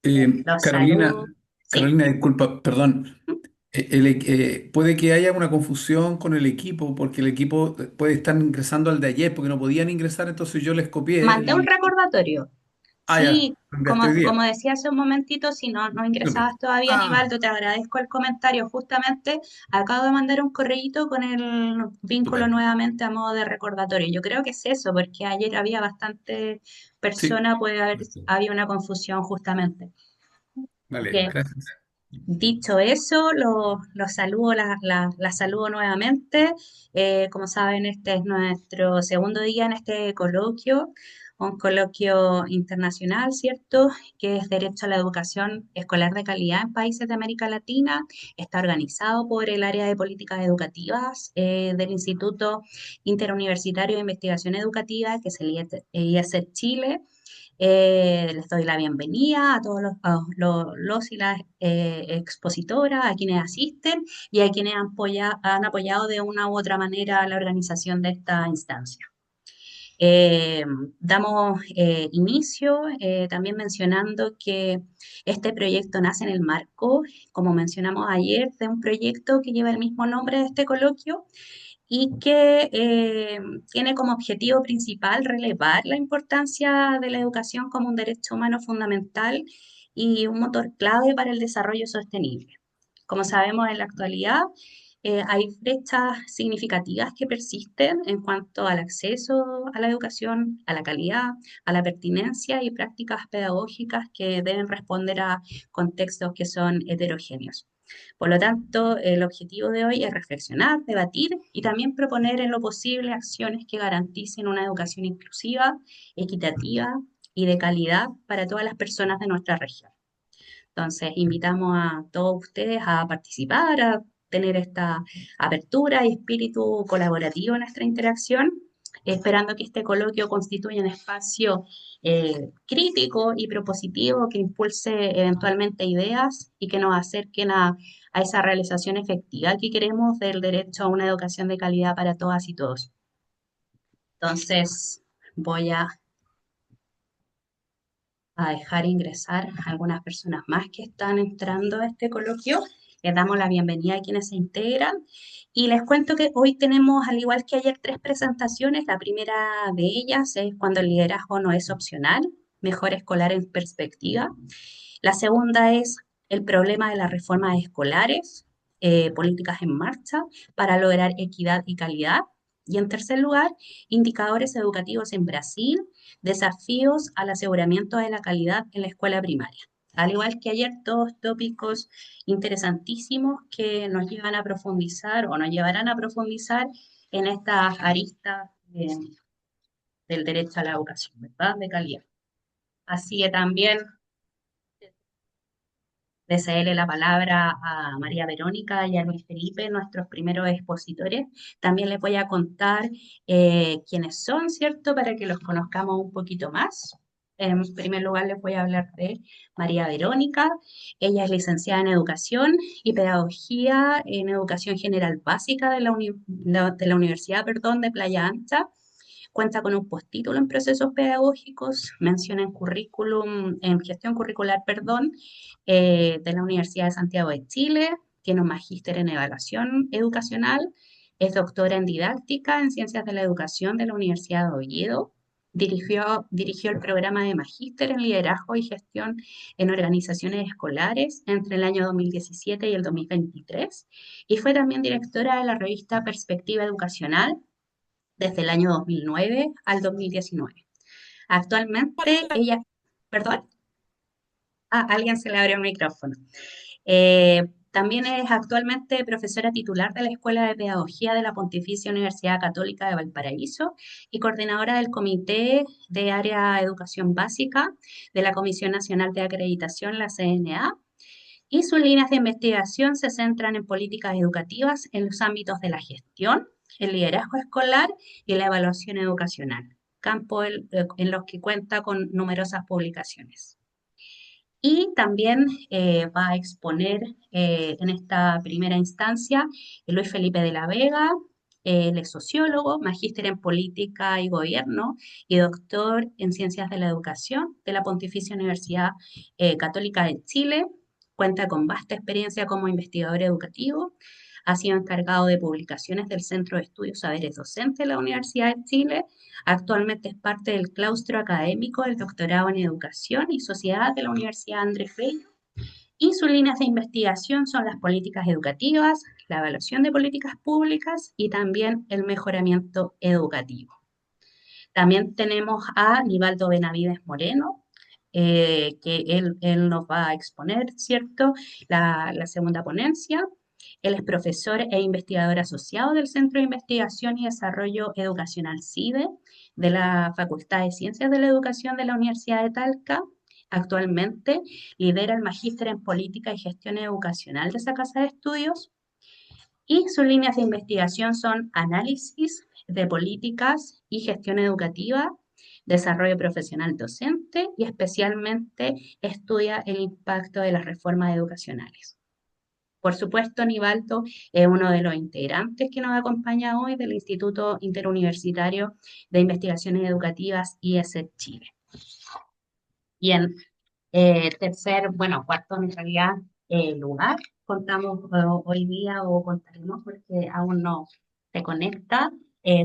Los Carolina, saludos. ¿Sí? Carolina, disculpa, perdón. Puede que haya una confusión con el equipo, porque el equipo puede estar ingresando al de ayer, porque no podían ingresar, entonces yo les copié. Mandé un recordatorio. Ya, Sí, lo enviaste hoy como día. decía hace un momentito, si no Súper. ingresabas todavía, Ah, Aníbaldo, te agradezco el comentario. Justamente acabo de mandar un correíto con el vínculo estupendo. nuevamente a modo de recordatorio. Yo creo que es eso, porque ayer había bastante Sí, persona, puede haber, correcto. había una confusión justamente. Vale, Que gracias. dicho eso, los saludo, la saludo nuevamente. Como saben, este es nuestro segundo día en este coloquio, un coloquio internacional, ¿cierto? Que es Derecho a la Educación Escolar de Calidad en países de América Latina. Está organizado por el área de políticas educativas del Instituto Interuniversitario de Investigación Educativa, que es el IESET Chile. Les doy la bienvenida a todos los y las expositoras, a quienes asisten y a quienes han apoyado de una u otra manera la organización de esta instancia. Eh, Damos inicio también mencionando que este proyecto nace en el marco, como mencionamos ayer, de un proyecto que lleva el mismo nombre de este coloquio y que tiene como objetivo principal relevar la importancia de la educación como un derecho humano fundamental y un motor clave para el desarrollo sostenible. Como sabemos en la actualidad, hay brechas significativas que persisten en cuanto al acceso a la educación, a la calidad, a la pertinencia y prácticas pedagógicas que deben responder a contextos que son heterogéneos. Por lo tanto, el objetivo de hoy es reflexionar, debatir y también proponer en lo posible acciones que garanticen una educación inclusiva, equitativa y de calidad para todas las personas de nuestra región. Entonces, invitamos a todos ustedes a participar, a tener esta apertura y espíritu colaborativo en nuestra interacción, esperando que este coloquio constituya un espacio crítico y propositivo que impulse eventualmente ideas y que nos acerquen a esa realización efectiva que queremos del derecho a una educación de calidad para todas y todos. Entonces, voy a dejar ingresar a algunas personas más que están entrando a este coloquio. Les damos la bienvenida a quienes se integran y les cuento que hoy tenemos, al igual que ayer, tres presentaciones. La primera de ellas es cuando el liderazgo no es opcional, mejor escolar en perspectiva. La segunda es el problema de las reformas escolares, políticas en marcha para lograr equidad y calidad. Y en tercer lugar, indicadores educativos en Brasil, desafíos al aseguramiento de la calidad en la escuela primaria. Al igual que ayer, todos tópicos interesantísimos que nos llevan a profundizar o nos llevarán a profundizar en estas aristas del derecho a la educación, ¿verdad? De calidad. Así que también de cederle la palabra a María Verónica y a Luis Felipe, nuestros primeros expositores. También les voy a contar quiénes son, ¿cierto? Para que los conozcamos un poquito más. En primer lugar, les voy a hablar de María Verónica. Ella es licenciada en Educación y Pedagogía en Educación General Básica de la Universidad, perdón, de Playa Ancha. Cuenta con un postítulo en procesos pedagógicos, menciona en currículum, en gestión curricular, perdón, de la Universidad de Santiago de Chile, tiene un magíster en evaluación educacional, es doctora en didáctica en ciencias de la educación de la Universidad de Oviedo, dirigió el programa de magíster en liderazgo y gestión en organizaciones escolares entre el año 2017 y el 2023 y fue también directora de la revista Perspectiva Educacional desde el año 2009 al 2019. Actualmente ella, perdón, alguien se le abrió el micrófono. También es actualmente profesora titular de la Escuela de Pedagogía de la Pontificia Universidad Católica de Valparaíso y coordinadora del Comité de Área Educación Básica de la Comisión Nacional de Acreditación, la CNA, y sus líneas de investigación se centran en políticas educativas en los ámbitos de la gestión, el liderazgo escolar y la evaluación educacional, campo en los que cuenta con numerosas publicaciones. Y también va a exponer en esta primera instancia Luis Felipe de la Vega. Él es sociólogo, magíster en política y gobierno y doctor en ciencias de la educación de la Pontificia Universidad Católica de Chile. Cuenta con vasta experiencia como investigador educativo. Ha sido encargado de publicaciones del Centro de Estudios Saberes Docentes de la Universidad de Chile. Actualmente es parte del claustro académico del doctorado en Educación y Sociedad de la Universidad Andrés Bello y sus líneas de investigación son las políticas educativas, la evaluación de políticas públicas y también el mejoramiento educativo. También tenemos a Nivaldo Benavides Moreno, que él nos va a exponer, ¿cierto? La segunda ponencia. Él es profesor e investigador asociado del Centro de Investigación y Desarrollo Educacional CIDE de la Facultad de Ciencias de la Educación de la Universidad de Talca. Actualmente lidera el Magíster en Política y Gestión Educacional de esa casa de estudios y sus líneas de investigación son análisis de políticas y gestión educativa, desarrollo profesional docente y especialmente estudia el impacto de las reformas educacionales. Por supuesto, Nivaldo es uno de los integrantes que nos acompaña hoy del Instituto Interuniversitario de Investigaciones Educativas IESET Chile. Y en bueno, cuarto en realidad lugar, contamos hoy día o contaremos porque aún no se conecta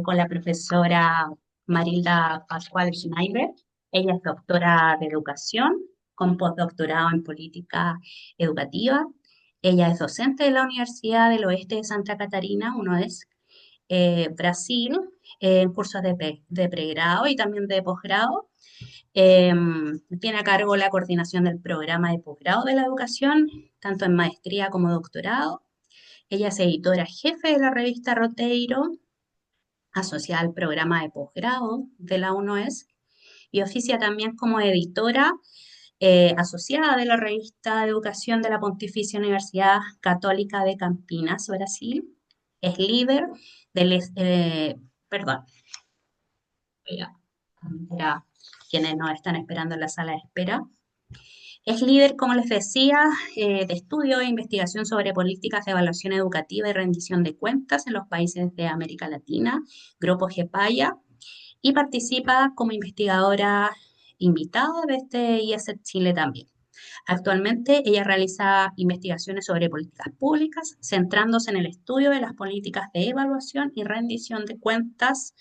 con la profesora Marilda Pascual Schneider. Ella es doctora de educación con postdoctorado en política educativa. Ella es docente de la Universidad del Oeste de Santa Catarina, uno es Brasil, en cursos de pregrado y también de posgrado. Tiene a cargo la coordinación del programa de posgrado de la educación, tanto en maestría como doctorado. Ella es editora jefe de la revista Roteiro, asociada al programa de posgrado de la UNOES, y oficia también como editora asociada de la revista de educación de la Pontificia Universidad Católica de Campinas, Brasil. Es líder del, perdón, para quienes nos están esperando en la sala de espera. Es líder, como les decía, de estudio e investigación sobre políticas de evaluación educativa y rendición de cuentas en los países de América Latina, Grupo GEPAYA, y participa como investigadora invitada de este IESET Chile también. Actualmente ella realiza investigaciones sobre políticas públicas, centrándose en el estudio de las políticas de evaluación y rendición de cuentas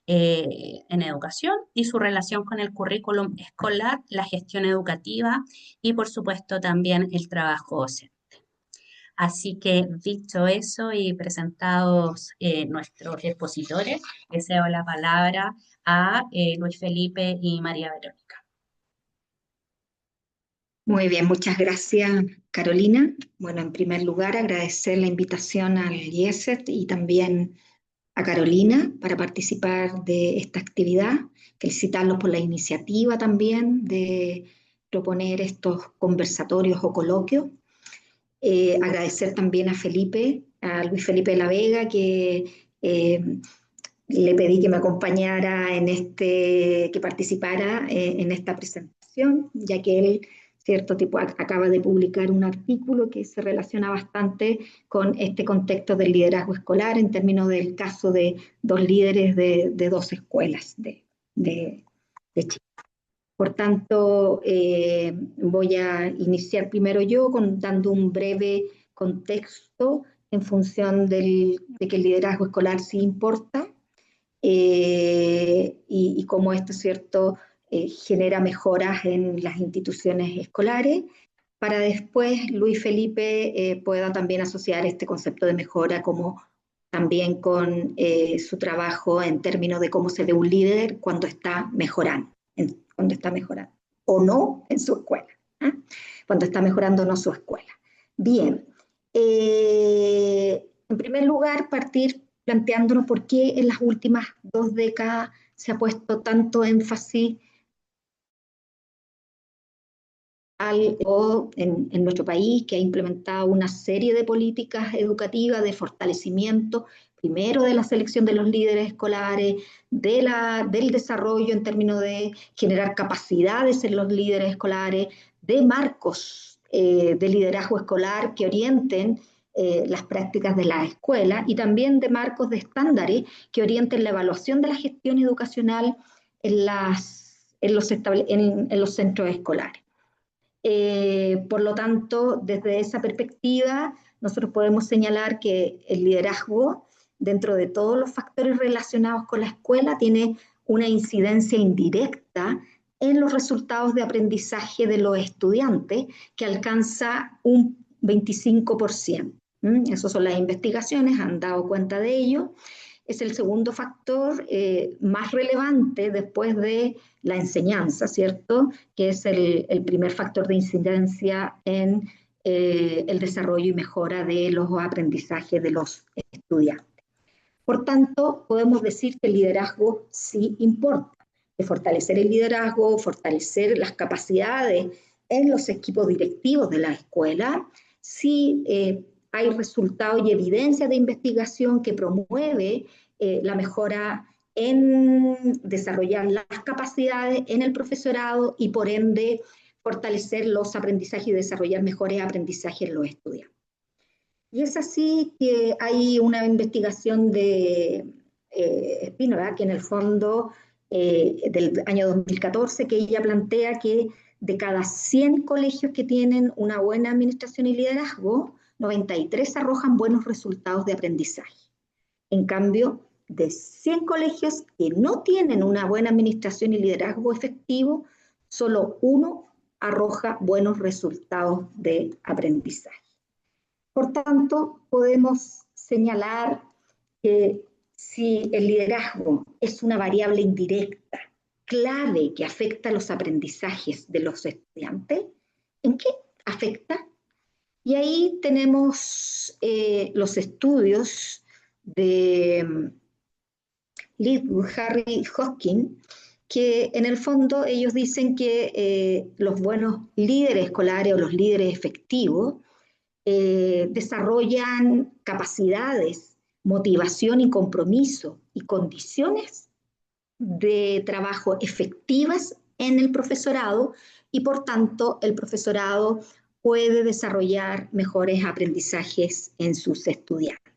en educación y su relación con el currículum escolar, la gestión educativa y por supuesto también el trabajo docente. Así que dicho eso y presentados nuestros expositores, le cedo la palabra a Luis Felipe y María Verónica. Muy bien, muchas gracias, Carolina. Bueno, en primer lugar, agradecer la invitación al IESET y también a Carolina para participar de esta actividad. Felicitarlos por la iniciativa también de proponer estos conversatorios o coloquios. Agradecer también a Felipe, a Luis Felipe de la Vega, que le pedí que me acompañara que participara en esta presentación, ya que él, cierto tipo, acaba de publicar un artículo que se relaciona bastante con este contexto del liderazgo escolar en términos del caso de dos líderes de dos escuelas de Chile. Por tanto, voy a iniciar primero yo dando un breve contexto en función de que el liderazgo escolar sí importa y cómo esto, ¿cierto?, genera mejoras en las instituciones escolares, para después Luis Felipe pueda también asociar este concepto de mejora como también con su trabajo en términos de cómo se ve un líder cuando está mejorando, o no en su escuela, ¿eh? Cuando está mejorando o no su escuela. Bien, en primer lugar, partir planteándonos por qué en las últimas 2 décadas se ha puesto tanto énfasis en nuestro país, que ha implementado una serie de políticas educativas de fortalecimiento, primero de la selección de los líderes escolares, del desarrollo en términos de generar capacidades en los líderes escolares, de marcos de liderazgo escolar que orienten las prácticas de la escuela y también de marcos de estándares que orienten la evaluación de la gestión educacional en los centros escolares. Por lo tanto, desde esa perspectiva, nosotros podemos señalar que el liderazgo, dentro de todos los factores relacionados con la escuela, tiene una incidencia indirecta en los resultados de aprendizaje de los estudiantes, que alcanza un 25%. Esas son las investigaciones, han dado cuenta de ello. Es el segundo factor más relevante después de la enseñanza, ¿cierto? Que es el primer factor de incidencia en el desarrollo y mejora de los aprendizajes de los estudiantes. Por tanto, podemos decir que el liderazgo sí importa. De fortalecer el liderazgo, fortalecer las capacidades en los equipos directivos de la escuela, sí hay resultados y evidencia de investigación que promueve la mejora en desarrollar las capacidades en el profesorado y por ende fortalecer los aprendizajes y desarrollar mejores aprendizajes en los estudiantes. Y es así que hay una investigación de Spínola, que en el fondo del año 2014, que ella plantea que de cada 100 colegios que tienen una buena administración y liderazgo, 93 arrojan buenos resultados de aprendizaje. En cambio, de 100 colegios que no tienen una buena administración y liderazgo efectivo, solo uno arroja buenos resultados de aprendizaje. Por tanto, podemos señalar que si el liderazgo es una variable indirecta, clave que afecta a los aprendizajes de los estudiantes, ¿en qué afecta? Y ahí tenemos los estudios de Lidwood, Harry y Hoskin, que en el fondo ellos dicen que los buenos líderes escolares o los líderes efectivos desarrollan capacidades, motivación y compromiso y condiciones de trabajo efectivas en el profesorado y por tanto el profesorado puede desarrollar mejores aprendizajes en sus estudiantes.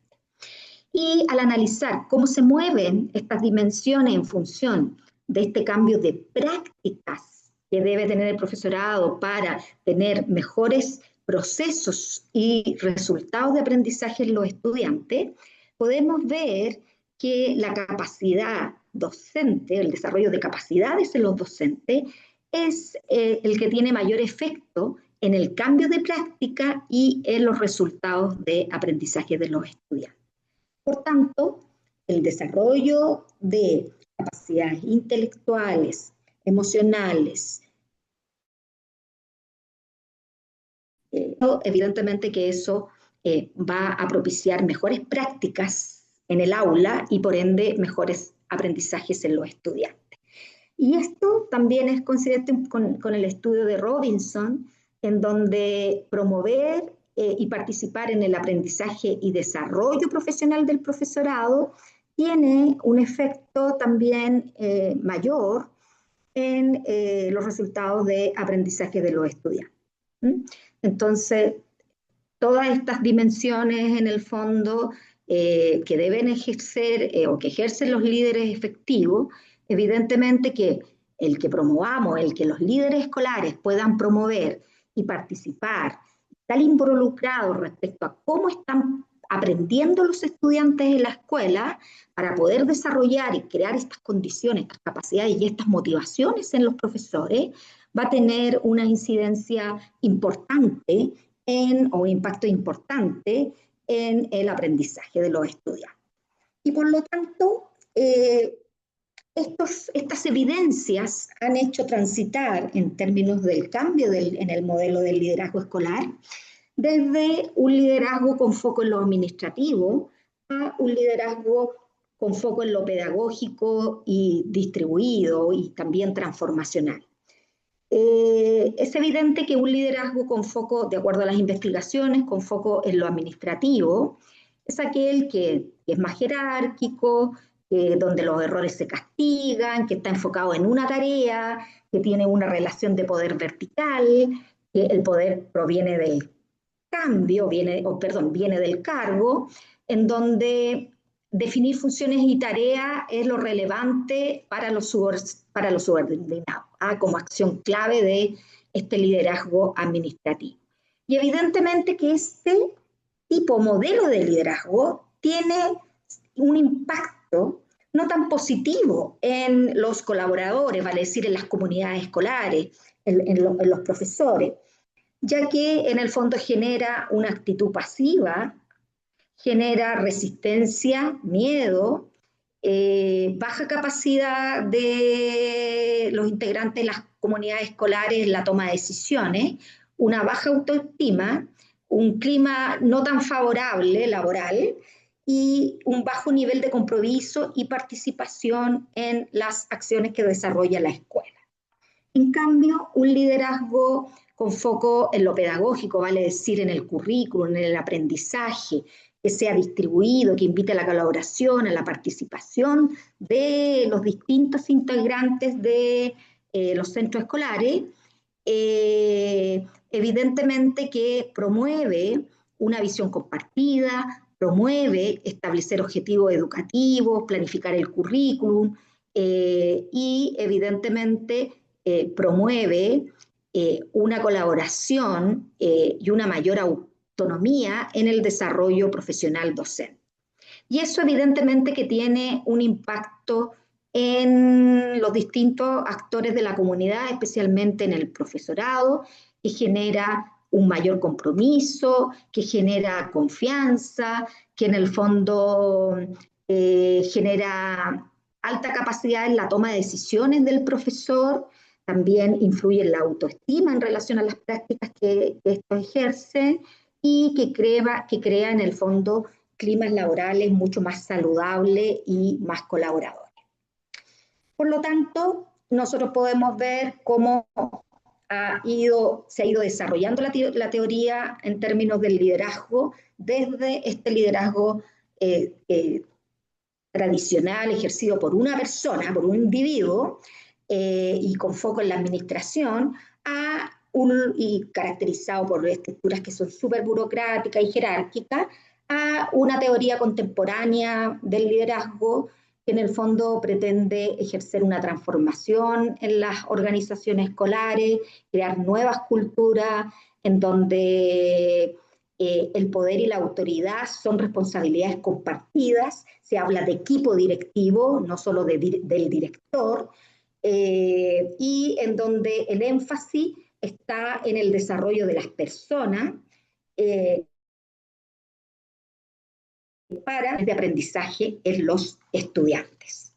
Y al analizar cómo se mueven estas dimensiones en función de este cambio de prácticas que debe tener el profesorado para tener mejores procesos y resultados de aprendizaje en los estudiantes, podemos ver que la capacidad docente, el desarrollo de capacidades en los docentes, es el que tiene mayor efecto en el cambio de práctica y en los resultados de aprendizaje de los estudiantes. Por tanto, el desarrollo de capacidades intelectuales, emocionales, evidentemente que eso va a propiciar mejores prácticas en el aula y por ende mejores aprendizajes en los estudiantes. Y esto también es coincidente con el estudio de Robinson, en donde promover y participar en el aprendizaje y desarrollo profesional del profesorado tiene un efecto también mayor en los resultados de aprendizaje de los estudiantes. Entonces, todas estas dimensiones en el fondo que deben ejercer o que ejercen los líderes efectivos, evidentemente que el que promovamos, el que los líderes escolares puedan promover y participar, estar involucrados respecto a cómo están aprendiendo los estudiantes en la escuela para poder desarrollar y crear estas condiciones, estas capacidades y estas motivaciones en los profesores, va a tener una incidencia importante o un impacto importante en el aprendizaje de los estudiantes. Y por lo tanto, estas evidencias han hecho transitar en términos del cambio en el modelo del liderazgo escolar, desde un liderazgo con foco en lo administrativo a un liderazgo con foco en lo pedagógico y distribuido y también transformacional. Es evidente que un liderazgo con foco, de acuerdo a las investigaciones, con foco en lo administrativo, es aquel que es más jerárquico, donde los errores se castigan, que está enfocado en una tarea, que tiene una relación de poder vertical, que el poder proviene cambio viene del cargo, en donde definir funciones y tareas es lo relevante para los subordinados, como acción clave de este liderazgo administrativo. Y evidentemente que este modelo de liderazgo tiene un impacto no tan positivo en los colaboradores, vale decir, en las comunidades escolares, en los profesores, ya que en el fondo genera una actitud pasiva, genera resistencia, miedo, baja capacidad de los integrantes de las comunidades escolares en la toma de decisiones, una baja autoestima, un clima no tan favorable laboral y un bajo nivel de compromiso y participación en las acciones que desarrolla la escuela. En cambio, un liderazgo con foco en lo pedagógico, vale decir, en el currículum, en el aprendizaje, que sea distribuido, que invite a la colaboración, a la participación de los distintos integrantes de los centros escolares, evidentemente que promueve una visión compartida, promueve establecer objetivos educativos, planificar el currículum y evidentemente promueve una colaboración y una mayor autonomía en el desarrollo profesional docente. Y eso evidentemente que tiene un impacto en los distintos actores de la comunidad, especialmente en el profesorado, que genera un mayor compromiso, que genera confianza, que en el fondo genera alta capacidad en la toma de decisiones del profesor, también influye en la autoestima en relación a las prácticas que esto ejerce y que crea en el fondo climas laborales mucho más saludables y más colaboradores. Por lo tanto, nosotros podemos ver cómo se ha ido desarrollando la teoría en términos del liderazgo, desde este liderazgo tradicional ejercido por una persona, por un individuo, y con foco en la administración, y caracterizado por estructuras que son súper burocráticas y jerárquicas, a una teoría contemporánea del liderazgo que en el fondo pretende ejercer una transformación en las organizaciones escolares, crear nuevas culturas en donde el poder y la autoridad son responsabilidades compartidas, se habla de equipo directivo, no solo del director, y en donde el énfasis está en el desarrollo de las personas para el aprendizaje en los estudiantes.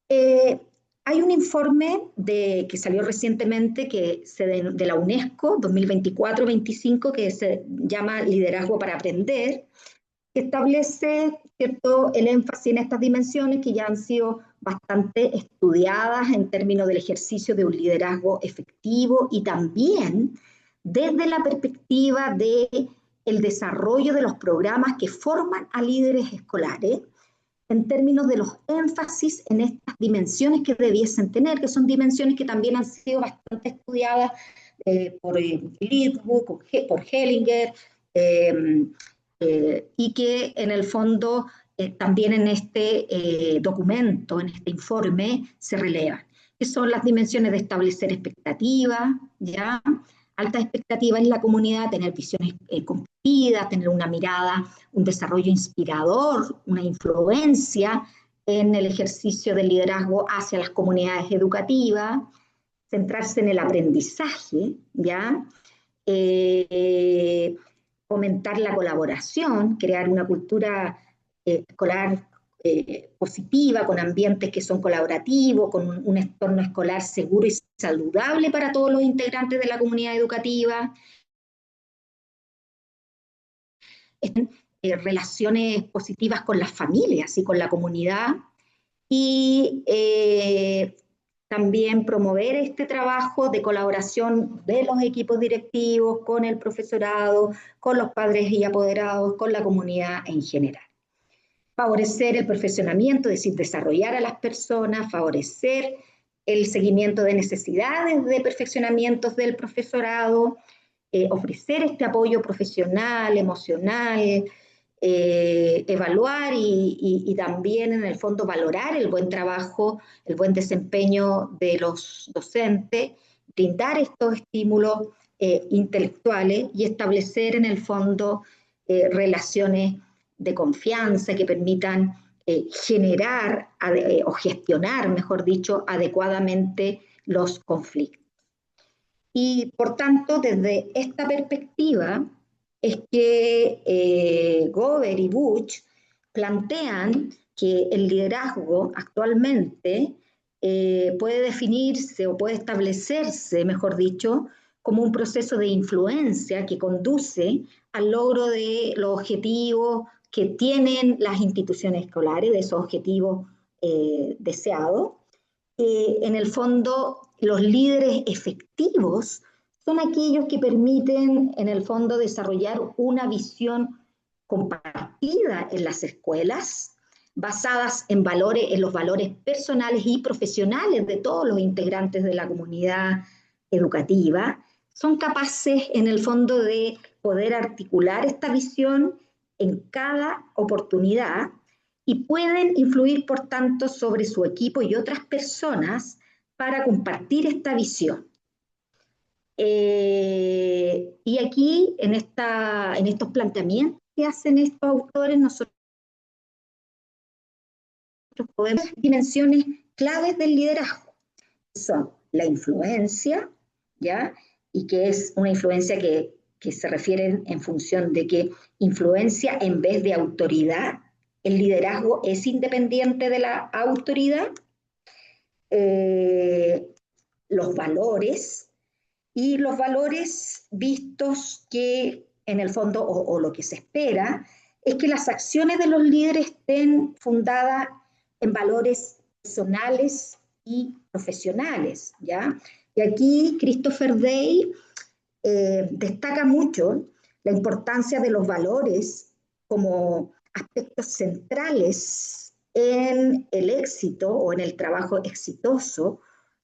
Hay un informe que salió recientemente de la UNESCO 2024-25 que se llama Liderazgo para Aprender, que establece el énfasis en estas dimensiones que ya han sido bastante estudiadas en términos del ejercicio de un liderazgo efectivo y también desde la perspectiva del desarrollo de los programas que forman a líderes escolares en términos de los énfasis en estas dimensiones que debiesen tener, que son dimensiones que también han sido bastante estudiadas por Lidwood, por Hellinger, y que en el fondo también en este documento, en este informe, se relevan, que son las dimensiones de establecer expectativas, ¿ya? Altas expectativas en la comunidad, tener visiones compartidas, tener una mirada, un desarrollo inspirador, una influencia en el ejercicio del liderazgo hacia las comunidades educativas, centrarse en el aprendizaje, ¿ya? Fomentar la colaboración, crear una cultura escolar positiva, con ambientes que son colaborativos, con un entorno escolar seguro y saludable para todos los integrantes de la comunidad educativa, relaciones positivas con las familias y con la comunidad, y también promover este trabajo de colaboración de los equipos directivos con el profesorado, con los padres y apoderados, con la comunidad en general. Favorecer el perfeccionamiento, es decir, desarrollar a las personas, favorecer el seguimiento de necesidades de perfeccionamientos del profesorado, ofrecer este apoyo profesional, emocional, evaluar y también en el fondo valorar el buen trabajo, el buen desempeño de los docentes, brindar estos estímulos intelectuales y establecer en el fondo relaciones de confianza que permitan generar o gestionar, mejor dicho, adecuadamente los conflictos. Y por tanto, desde esta perspectiva, es que Gover y Bush plantean que el liderazgo actualmente puede definirse o puede establecerse, mejor dicho, como un proceso de influencia que conduce al logro de los objetivos que tienen las instituciones escolares, de esos objetivos deseados. En el fondo, los líderes efectivos son aquellos que permiten, en el fondo, desarrollar una visión compartida en las escuelas, basadas en valores, en los valores personales y profesionales de todos los integrantes de la comunidad educativa. Son capaces, en el fondo, de poder articular esta visión en cada oportunidad y pueden influir, por tanto, sobre su equipo y otras personas para compartir esta visión. Y aquí, en estos planteamientos que hacen estos autores, nosotros podemos ver dimensiones claves del liderazgo. Son la influencia, ¿ya? Y que es una influencia que se refiere en función de que influencia en vez de autoridad. El liderazgo es independiente de la autoridad. Los valores, y los valores vistos que en el fondo, o lo que se espera, es que las acciones de los líderes estén fundadas en valores personales y profesionales, ¿ya? Y aquí Christopher Day destaca mucho la importancia de los valores como aspectos centrales en el éxito o en el trabajo exitoso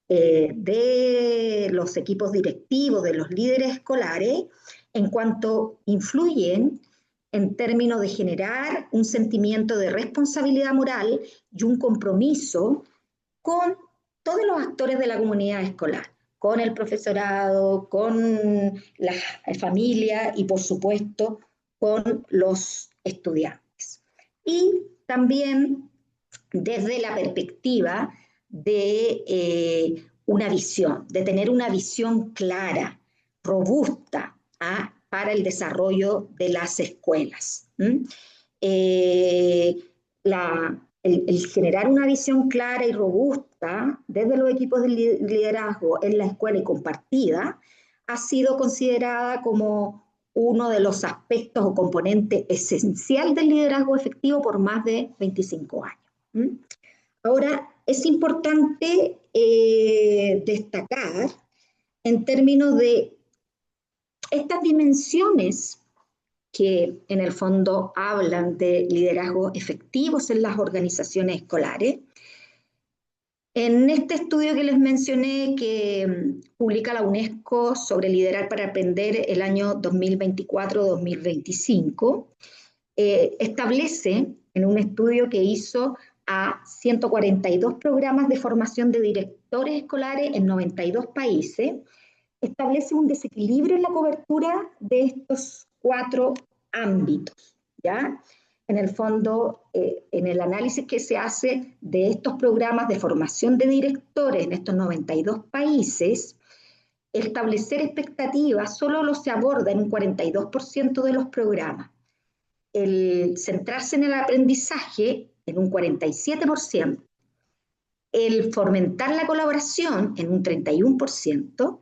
de los equipos directivos, de los líderes escolares, en cuanto influyen en términos de generar un sentimiento de responsabilidad moral y un compromiso con todos los actores de la comunidad escolar, con el profesorado, con la familia y por supuesto con los estudiantes. Y también desde la perspectiva de una visión, de tener una visión clara, robusta para el desarrollo de las escuelas. El generar una visión clara y robusta desde los equipos de liderazgo en la escuela y compartida ha sido considerada como uno de los aspectos o componente esencial del liderazgo efectivo por más de 25 años. Ahora, es importante destacar en términos de estas dimensiones que en el fondo hablan de liderazgo efectivos en las organizaciones escolares. En este estudio que les mencioné, que publica la UNESCO sobre liderar para aprender el año 2024-2025, establece en un estudio que hizo a 142 programas de formación de directores escolares en 92 países, establece un desequilibrio en la cobertura de estos 4 ámbitos, ¿ya? En el fondo, en el análisis que se hace de estos programas de formación de directores en estos 92 países, establecer expectativas solo se aborda en un 42% de los programas. El centrarse en el aprendizaje en un 47%, el fomentar la colaboración en un 31%,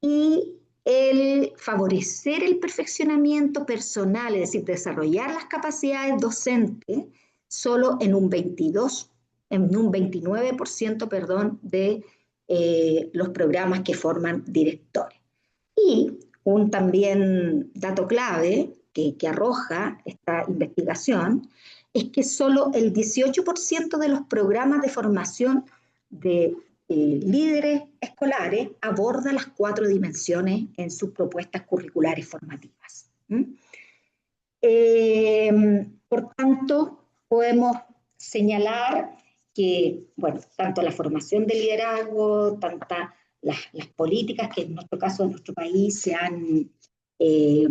y el favorecer el perfeccionamiento personal, es decir, desarrollar las capacidades docentes, solo en un 29%, perdón, de los programas que forman directores. Y un también dato clave que arroja esta investigación es que solo el 18% de los programas de formación de líderes escolares aborda las 4 dimensiones en sus propuestas curriculares formativas. ¿Mm? Por tanto, podemos señalar que, bueno, tanto la formación de liderazgo, tantas las políticas que en nuestro caso, en nuestro país, se han eh,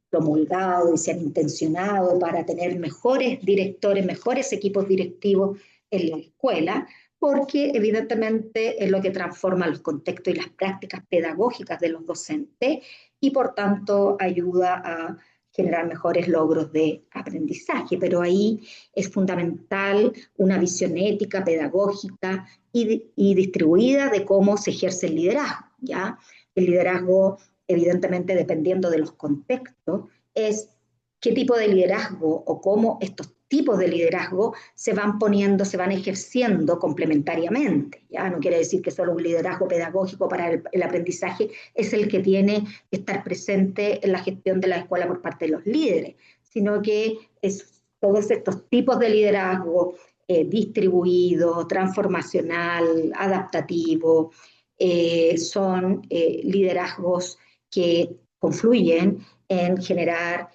promulgado y se han intencionado para tener mejores directores, mejores equipos directivos en la escuela, porque evidentemente es lo que transforma los contextos y las prácticas pedagógicas de los docentes y por tanto ayuda a generar mejores logros de aprendizaje, pero ahí es fundamental una visión ética, pedagógica y distribuida de cómo se ejerce el liderazgo, ¿ya? El liderazgo, evidentemente, dependiendo de los contextos, es qué tipo de liderazgo o cómo estos tipos de liderazgo se van poniendo, se van ejerciendo complementariamente. ¿Ya? No quiere decir que solo un liderazgo pedagógico para el aprendizaje es el que tiene que estar presente en la gestión de la escuela por parte de los líderes, sino que es todos estos tipos de liderazgo distribuido, transformacional, adaptativo, son liderazgos que confluyen en generar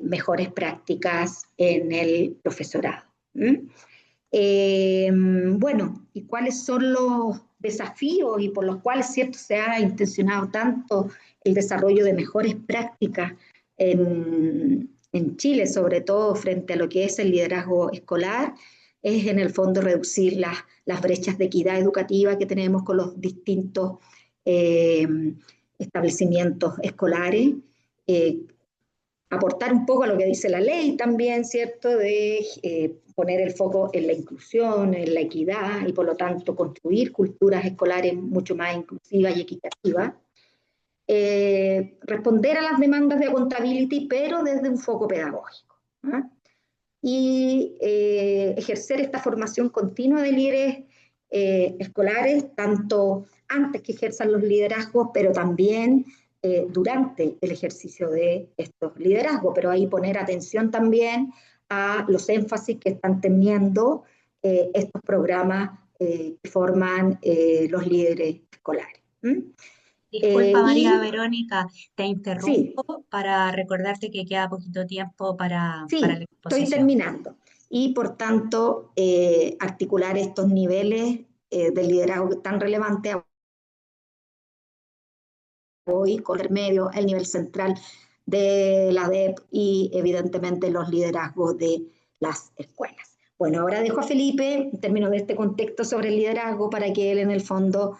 mejores prácticas en el profesorado. ¿Mm? Bueno, ¿y cuáles son los desafíos y por los cuales, cierto, se ha intencionado tanto el desarrollo de mejores prácticas en Chile, sobre todo frente a lo que es el liderazgo escolar? Es en el fondo reducir las brechas de equidad educativa que tenemos con los distintos eh, establecimientos escolares, eh, aportar un poco a lo que dice la ley también, ¿cierto? De poner el foco en la inclusión, en la equidad y por lo tanto construir culturas escolares mucho más inclusivas y equitativas. Responder a las demandas de accountability, pero desde un foco pedagógico. ¿No? Y ejercer esta formación continua de líderes escolares, tanto antes que ejerzan los liderazgos, pero también durante el ejercicio de estos liderazgos, pero ahí poner atención también a los énfasis que están teniendo estos programas que forman los líderes escolares. ¿Mm? Disculpa, María Y Verónica, te sí, interrumpo para recordarte que queda poquito tiempo para la sí, estoy exposición. terminando. Y por tanto, articular estos niveles de liderazgo tan relevantes hoy con el medio, el nivel central de la DEP y evidentemente los liderazgos de las escuelas. Bueno, ahora dejo a Felipe, en términos de este contexto sobre el liderazgo, para que él en el fondo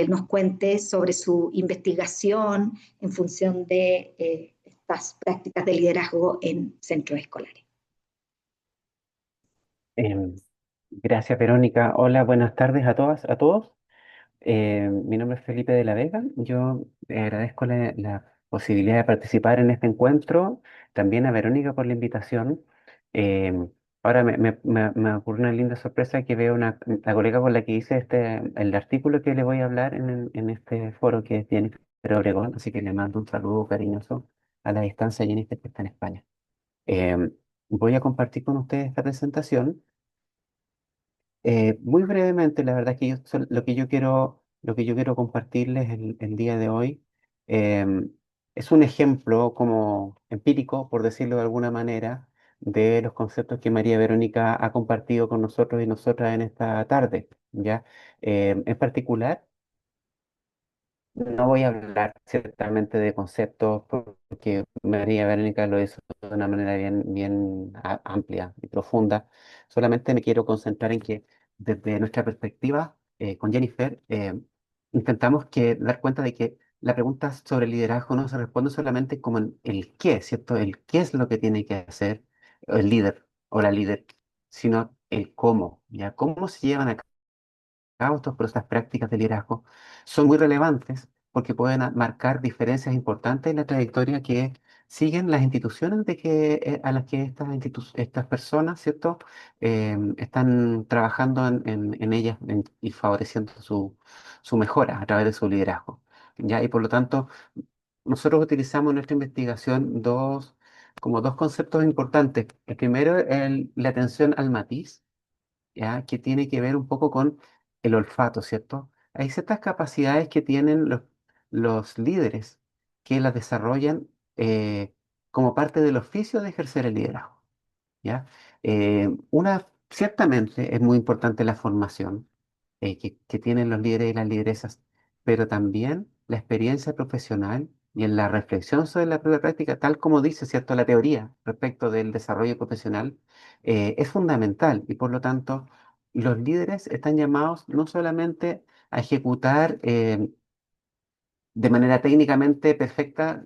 nos cuente sobre su investigación en función de estas prácticas de liderazgo en centros escolares. Em, Gracias, Verónica. Hola, buenas tardes a todas, a todos. Mi nombre es Felipe de la Vega. Yo agradezco la posibilidad de participar en este encuentro. También a Verónica por la invitación. Em, Ahora me ocurre una linda sorpresa que veo la colega con la que hice el artículo que le voy a hablar en este foro que es Jennifer Obregón. Así que le mando un saludo cariñoso a la distancia, Jennifer, que está en España. Em, Voy a compartir con ustedes esta presentación. Muy brevemente, la verdad es que lo que yo quiero compartirles el día de hoy em, es un ejemplo como empírico, por decirlo de alguna manera, de los conceptos que María Verónica ha compartido con nosotros y nosotras en esta tarde, ¿ya? En particular, no voy a hablar ciertamente de conceptos porque María Verónica lo hizo de una manera bien amplia y profunda. Solamente me quiero concentrar en que desde nuestra perspectiva con Jennifer intentamos dar cuenta de que la pregunta sobre el liderazgo no se responde solamente como en el qué, ¿cierto? El qué es lo que tiene que hacer el líder o la líder, sino el cómo, ¿ya? ¿Cómo se llevan a cabo pero estas prácticas de liderazgo son muy relevantes porque pueden marcar diferencias importantes en la trayectoria que siguen las instituciones a las que estas personas, ¿cierto? Están trabajando en ellas y favoreciendo su mejora a través de su liderazgo. ¿Ya? Y por lo tanto, nosotros utilizamos en nuestra investigación como dos conceptos importantes. El primero es la atención al matiz, ¿ya? Que tiene que ver un poco con el olfato, ¿cierto? hay ciertas capacidades que tienen los líderes que las desarrollan como parte del oficio de ejercer el liderazgo. ¿Ya? Ciertamente es muy importante la formación que tienen los líderes y las lideresas, pero también la experiencia profesional y en la reflexión sobre la propia práctica, tal como dice, ¿cierto?, la teoría respecto del desarrollo profesional, es fundamental y por lo tanto los líderes están llamados no solamente a ejecutar de manera técnicamente perfecta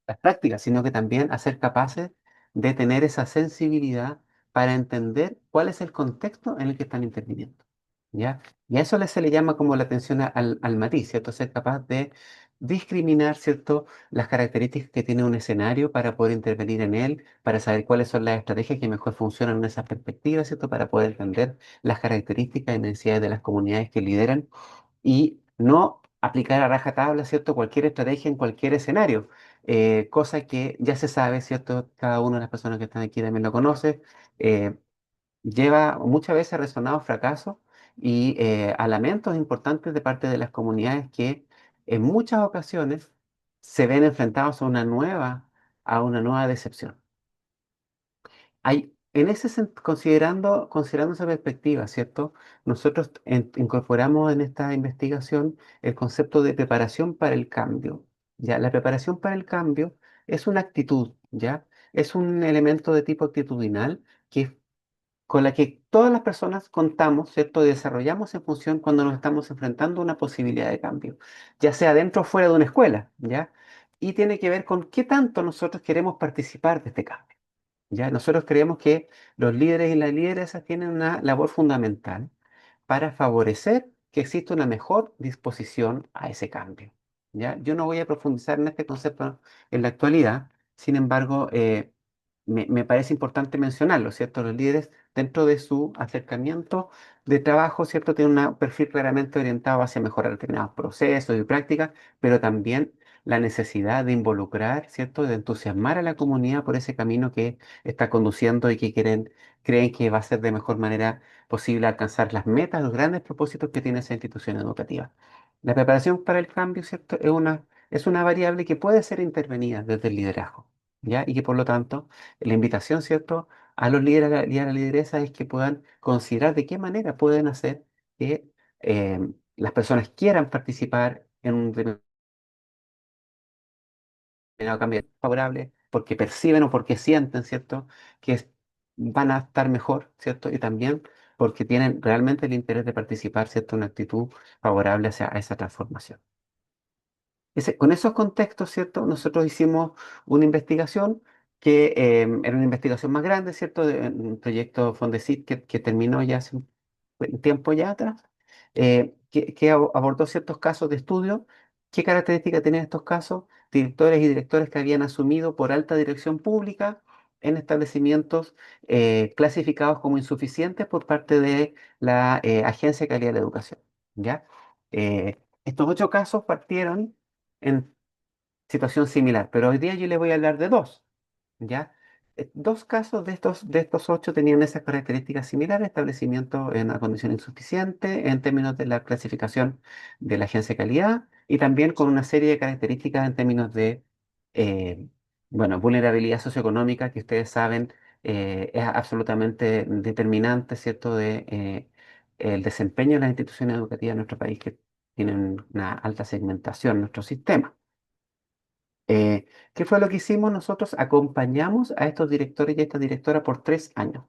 las prácticas, sino que también a ser capaces de tener esa sensibilidad para entender cuál es el contexto en el que están interviniendo. ¿Ya? Y a eso se le llama como la atención al matiz, ¿cierto? Ser capaz de discriminar, ¿cierto?, las características que tiene un escenario para poder intervenir en él, para saber cuáles son las estrategias que mejor funcionan en esas perspectivas, ¿cierto?, para poder entender las características y necesidades de las comunidades que lideran y no aplicar a rajatabla, ¿cierto?, cualquier estrategia en cualquier escenario, cosa que ya se sabe, ¿cierto?, cada una de las personas que están aquí también lo conoce, eh, lleva muchas veces a resonados fracasos y a lamentos importantes de parte de las comunidades que en muchas ocasiones se ven enfrentados a una nueva decepción. Considerando esa perspectiva, ¿cierto? Nosotros incorporamos en esta investigación el concepto de preparación para el cambio. ¿Ya? La preparación para el cambio es una actitud, ¿ya? Es un elemento de tipo actitudinal con la que todas las personas contamos, ¿cierto? Y desarrollamos en función cuando nos estamos enfrentando a una posibilidad de cambio, ya sea dentro o fuera de una escuela, ¿ya? Y tiene que ver con qué tanto nosotros queremos participar de este cambio. ¿Ya? Nosotros creemos que los líderes y las lideresas tienen una labor fundamental para favorecer que exista una mejor disposición a ese cambio. ¿Ya? Yo no voy a profundizar en este concepto en la actualidad, sin embargo, me parece importante mencionarlo, ¿cierto? Los líderes, dentro de su acercamiento de trabajo, ¿cierto?, tienen un perfil claramente orientado hacia mejorar determinados procesos y prácticas, pero también la necesidad de involucrar, ¿cierto?, de entusiasmar a la comunidad por ese camino que está conduciendo y que creen que va a ser de mejor manera posible alcanzar las metas, los grandes propósitos que tiene esa institución educativa. La preparación para el cambio, ¿cierto?, es una variable que puede ser intervenida desde el liderazgo, ¿ya? Y que por lo tanto, la invitación, ¿cierto?, a los líderes y a la lideresa es que puedan considerar de qué manera pueden hacer que las personas quieran participar en un cambio favorable, porque perciben o porque sienten, ¿cierto?, que van a estar mejor, ¿cierto? Y también porque tienen realmente el interés de participar, ¿cierto?, una actitud favorable hacia esa transformación. Con esos contextos, ¿cierto? Nosotros hicimos una investigación que era una investigación más grande, ¿cierto? De un proyecto Fondesit que terminó ya hace un buen tiempo ya atrás, que abordó ciertos casos de estudio. ¿Qué características tenían estos casos? Directores y directores que habían asumido por alta dirección pública en establecimientos clasificados como insuficientes por parte de la Agencia de Calidad de la Educación, ¿ya? Estos 8 casos partieron en situación similar, pero hoy día yo les voy a hablar de dos, ¿ya? 2 casos de estos 8 tenían esas características similares, establecimiento en una condición insuficiente en términos de la clasificación de la agencia de calidad y también con una serie de características en términos de, eh, bueno, vulnerabilidad socioeconómica que ustedes saben es absolutamente determinante, ¿cierto?, de el desempeño de las instituciones educativas en nuestro país que tienen una alta segmentación en nuestro sistema. ¿Qué fue lo que hicimos? Nosotros acompañamos a estos directores y a esta directora por 3 años,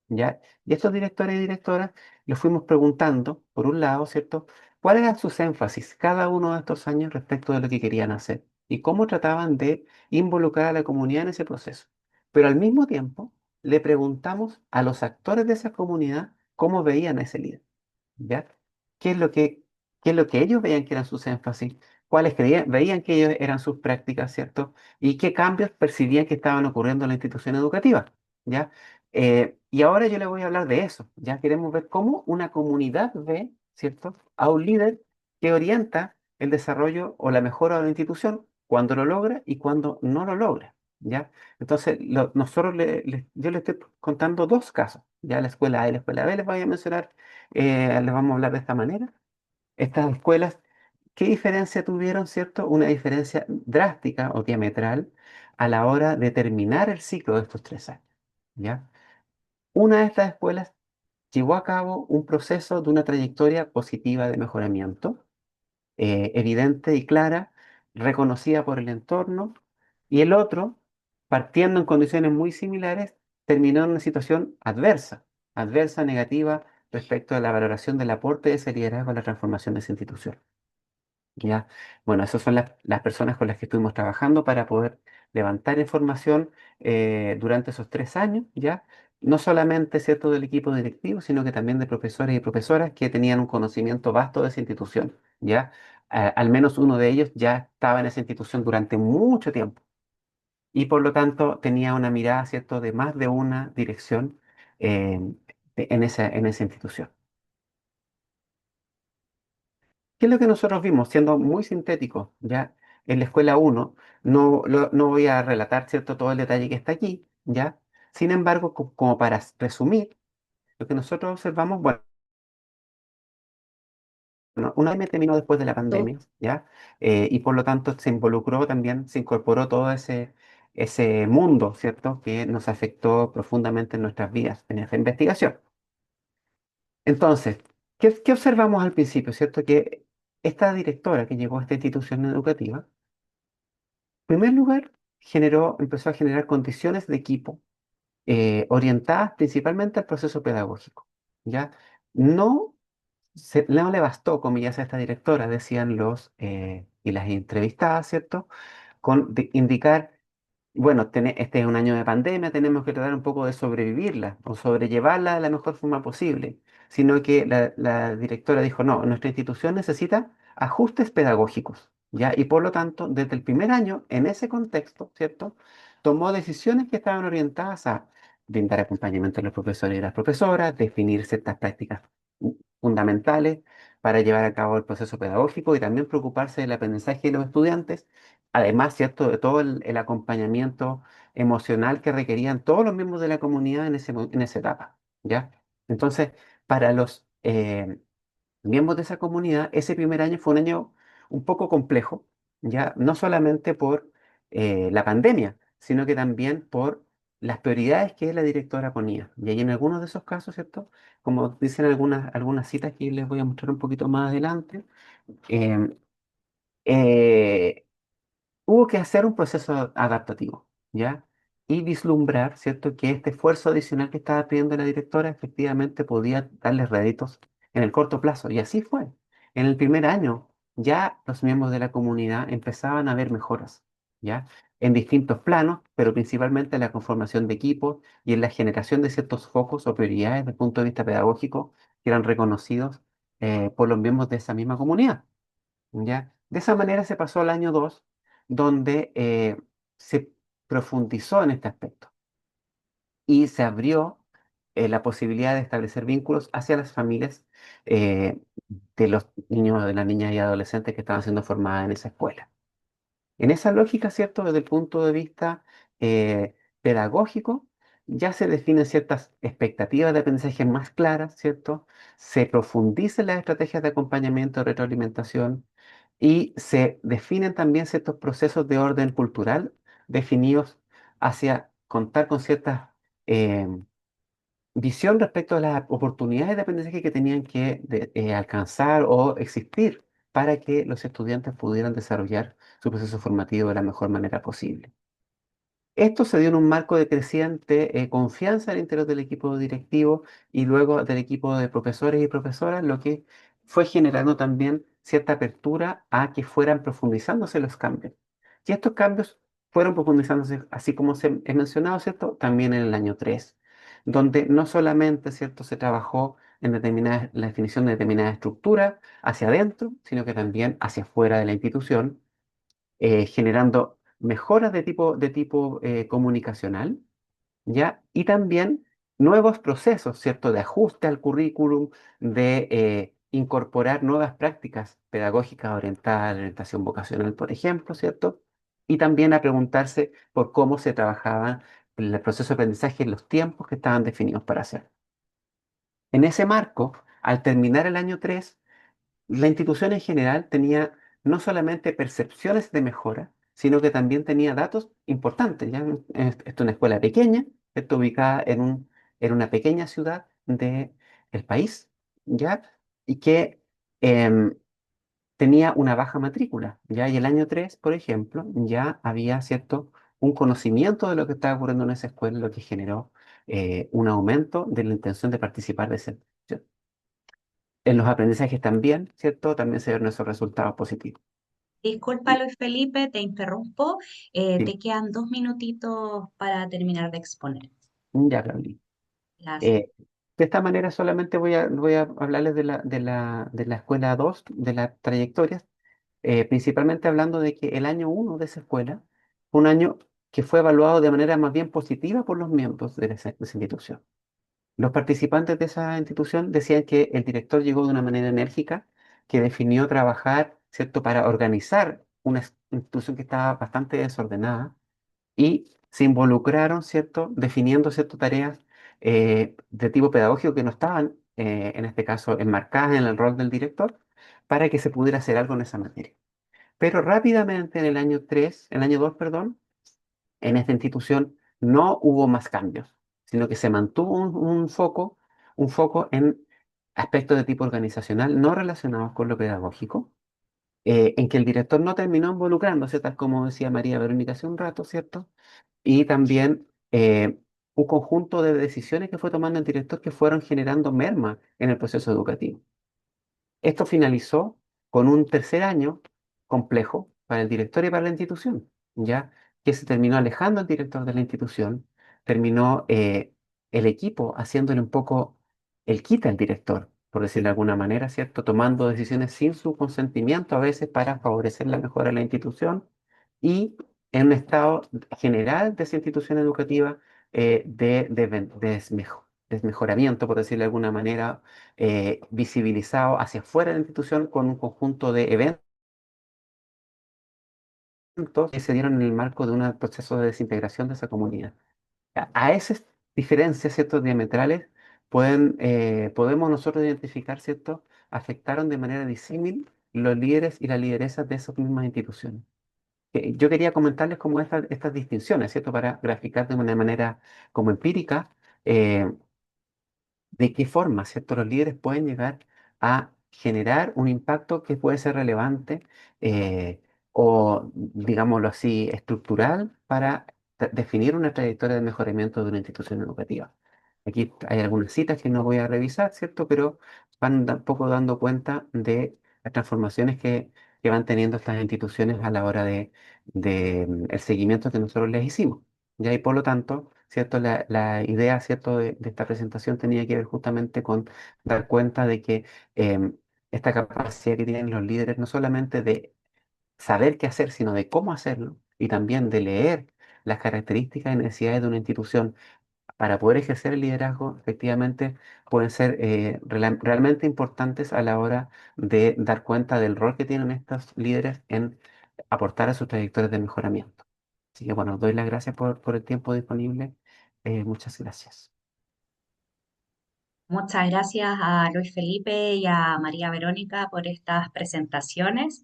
¿ya? Y estos directores y directoras los fuimos preguntando, por un lado, ¿cierto?, cuáles eran sus énfasis cada uno de estos años respecto de lo que querían hacer y cómo trataban de involucrar a la comunidad en ese proceso. Pero al mismo tiempo, le preguntamos a los actores de esa comunidad cómo veían a ese líder. ¿Ya? ¿Qué es lo que, qué es lo que ellos veían que eran sus énfasis? ¿Cuáles veían que ellos eran sus prácticas, ¿cierto? ¿Y qué cambios percibían que estaban ocurriendo en la institución educativa? ¿Ya? Y ahora yo les voy a hablar de eso. Ya queremos ver cómo una comunidad ve, ¿cierto?, a un líder que orienta el desarrollo o la mejora de la institución cuando lo logra y cuando no lo logra. ¿Ya? Entonces, nosotros yo les estoy contando 2 casos. Ya la escuela A y la escuela B les voy a mencionar les vamos a hablar de esta manera. Estas escuelas, ¿qué diferencia tuvieron, cierto? Una diferencia drástica o diametral a la hora de terminar el ciclo de estos 3 años, ¿ya? Una de estas escuelas llevó a cabo un proceso de una trayectoria positiva de mejoramiento, evidente y clara, reconocida por el entorno, y el otro, partiendo en condiciones muy similares, terminó en una situación adversa, adversa, negativa, respecto a la valoración del aporte de ese liderazgo a la transformación de esa institución. ¿Ya? Bueno, esas son las personas con las que estuvimos trabajando para poder levantar información durante esos 3 años, ¿ya? No solamente, ¿cierto?, del equipo directivo, sino que también de profesores y profesoras que tenían un conocimiento vasto de esa institución, ¿ya? Al menos uno de ellos ya estaba en esa institución durante mucho tiempo y por lo tanto tenía una mirada, ¿cierto?, de más de una dirección eh, en esa institución. ¿Qué es lo que nosotros vimos? Siendo muy sintéticos, ya en la escuela uno no voy a relatar, ¿cierto?, todo el detalle que está aquí, ¿ya? Sin embargo, como para resumir, lo que nosotros observamos, bueno, una vez terminó después de la pandemia, ¿ya? Y por lo tanto se involucró también, se incorporó todo ese mundo, ¿cierto?, que nos afectó profundamente en nuestras vidas, en esta investigación. Entonces, ¿qué observamos al principio, ¿cierto? Que esta directora que llegó a esta institución educativa, primer lugar, empezó a generar condiciones de equipo orientadas principalmente al proceso pedagógico, ¿ya? No, no le bastó, comillas, a esta directora, decían y las entrevistadas, ¿cierto? Con indicar bueno, este es un año de pandemia, tenemos que tratar un poco de sobrevivirla o sobrellevarla de la mejor forma posible, sino que la directora dijo, no, nuestra institución necesita ajustes pedagógicos, ¿ya? Y por lo tanto, desde el primer año, en ese contexto, ¿cierto? Tomó decisiones que estaban orientadas a brindar acompañamiento a los profesores y las profesoras, definir ciertas prácticas fundamentales para llevar a cabo el proceso pedagógico y también preocuparse del aprendizaje de los estudiantes. Además, ¿cierto?, de todo el acompañamiento emocional que requerían todos los miembros de la comunidad en esa etapa, ¿ya? Entonces, para los miembros de esa comunidad, ese primer año fue un año un poco complejo, ¿ya? No solamente por la pandemia, sino que también por las prioridades que la directora ponía. Y ahí en algunos de esos casos, ¿cierto? Como dicen algunas citas que les voy a mostrar un poquito más adelante, em, eh, hubo que hacer un proceso adaptativo, ¿ya? Y vislumbrar, ¿cierto?, que este esfuerzo adicional que estaba pidiendo la directora efectivamente podía darles réditos en el corto plazo. Y así fue. En el primer año ya los miembros de la comunidad empezaban a ver mejoras, ¿ya? En distintos planos, pero principalmente en la conformación de equipos y en la generación de ciertos focos o prioridades desde el punto de vista pedagógico que eran reconocidos por los miembros de esa misma comunidad. ¿Ya? De esa manera se pasó al año 2 donde se profundizó en este aspecto y se abrió la posibilidad de establecer vínculos hacia las familias eh, de los niños, de las niñas y adolescentes que estaban siendo formadas en esa escuela. En esa lógica, ¿cierto? Desde el punto de vista pedagógico, ya se definen ciertas expectativas de aprendizaje más claras, ¿cierto? Se profundizan las estrategias de acompañamiento, retroalimentación y se definen también ciertos procesos de orden cultural definidos hacia contar con cierta visión respecto a las oportunidades de aprendizaje que tenían que alcanzar o existir para que los estudiantes pudieran desarrollar su proceso formativo de la mejor manera posible. Esto se dio en un marco de creciente confianza al interior del equipo directivo y luego del equipo de profesores y profesoras, lo que fue generando también cierta apertura a que fueran profundizándose los cambios. Y estos cambios fueron profundizándose, así como se he mencionado, ¿cierto? También en el año 3, donde no solamente, ¿cierto?, se trabajó en la definición de determinada estructura hacia adentro, sino que también hacia afuera de la institución generando mejoras de tipo comunicacional, ¿ya? Y también nuevos procesos, ¿cierto?, de ajuste al currículum, de incorporar nuevas prácticas pedagógicas orientadas a la orientación vocacional, por ejemplo, ¿cierto? Y también a preguntarse por cómo se trabajaba el proceso de aprendizaje en los tiempos que estaban definidos para hacer. En ese marco, al terminar el año 3 la institución en general tenía no solamente percepciones de mejora, sino que también tenía datos importantes. ¿Ya? Esto es una escuela pequeña, está ubicada en una pequeña ciudad del país, ¿ya? Y que em, tenía una baja matrícula, ¿ya? Y el año 3 por ejemplo, ya había, ¿cierto?, un conocimiento de lo que estaba ocurriendo en esa escuela, lo que generó un aumento de la intención de participar de esa institución. En los aprendizajes también, ¿cierto? También se vieron esos resultados positivos. Disculpa, Y, Luis Felipe, te interrumpo. sí, Te quedan 2 minutitos para terminar de exponer. ya, Claudia. Gracias. Eh, de esta manera solamente voy a hablarles de la escuela 2 de las trayectorias, principalmente hablando de que el año uno de esa escuela fue un año que fue evaluado de manera más bien positiva por los miembros de esa institución. Los participantes de esa institución decían que el director llegó de una manera enérgica, que definió trabajar, ¿cierto?, para organizar una institución que estaba bastante desordenada y se involucraron, ¿cierto?, definiendo, ¿cierto?, tareas de tipo pedagógico que no estaban, en este caso, enmarcadas en el rol del director, para que se pudiera hacer algo en esa materia. Pero rápidamente en el año 3, en el año 2, perdón, en esta institución no hubo más cambios, sino que se mantuvo un foco en aspectos de tipo organizacional no relacionados con lo pedagógico, en que el director no terminó involucrándose, tal como decía María Verónica hace un rato, ¿cierto? Y también un conjunto de decisiones que fue tomando el director que fueron generando merma en el proceso educativo. Esto finalizó con un tercer año complejo para el director y para la institución, ya que se terminó alejando el director de la institución, terminó el equipo haciéndole un poco el quita al director, por decirlo de alguna manera, ¿cierto? Tomando decisiones sin su consentimiento a veces para favorecer la mejora de la institución y en un estado general de esa institución educativa desmejoramiento, por decirlo de alguna manera, visibilizado hacia afuera de la institución con un conjunto de eventos que se dieron en el marco de un proceso de desintegración de esa comunidad. A esas diferencias, ¿cierto?, diametrales, podemos nosotros identificar, ¿cierto?, afectaron de manera disímil los líderes y las lideresas de esas mismas instituciones. Yo quería comentarles como estas distinciones, ¿cierto?, para graficar de una manera como empírica, eh, de qué forma, ¿cierto? Los líderes pueden llegar a generar un impacto que puede ser relevante, o, digámoslo así, estructural para definir una trayectoria de mejoramiento de una institución educativa. Aquí hay algunas citas que no voy a revisar, ¿cierto? Pero van un poco dando cuenta de las transformaciones que van teniendo estas instituciones a la hora de el seguimiento que nosotros les hicimos. Ya, y por lo tanto, ¿cierto? La idea, ¿cierto? de esta presentación tenía que ver justamente con dar cuenta de que em, esta capacidad que tienen los líderes no solamente de saber qué hacer, sino de cómo hacerlo y también de leer las características y necesidades de una institución para poder ejercer el liderazgo, efectivamente pueden ser realmente importantes a la hora de dar cuenta del rol que tienen estos líderes en aportar a sus trayectorias de mejoramiento. Así que bueno, doy las gracias por el tiempo disponible. Muchas gracias. Muchas gracias a Luis Felipe y a María Verónica por estas presentaciones.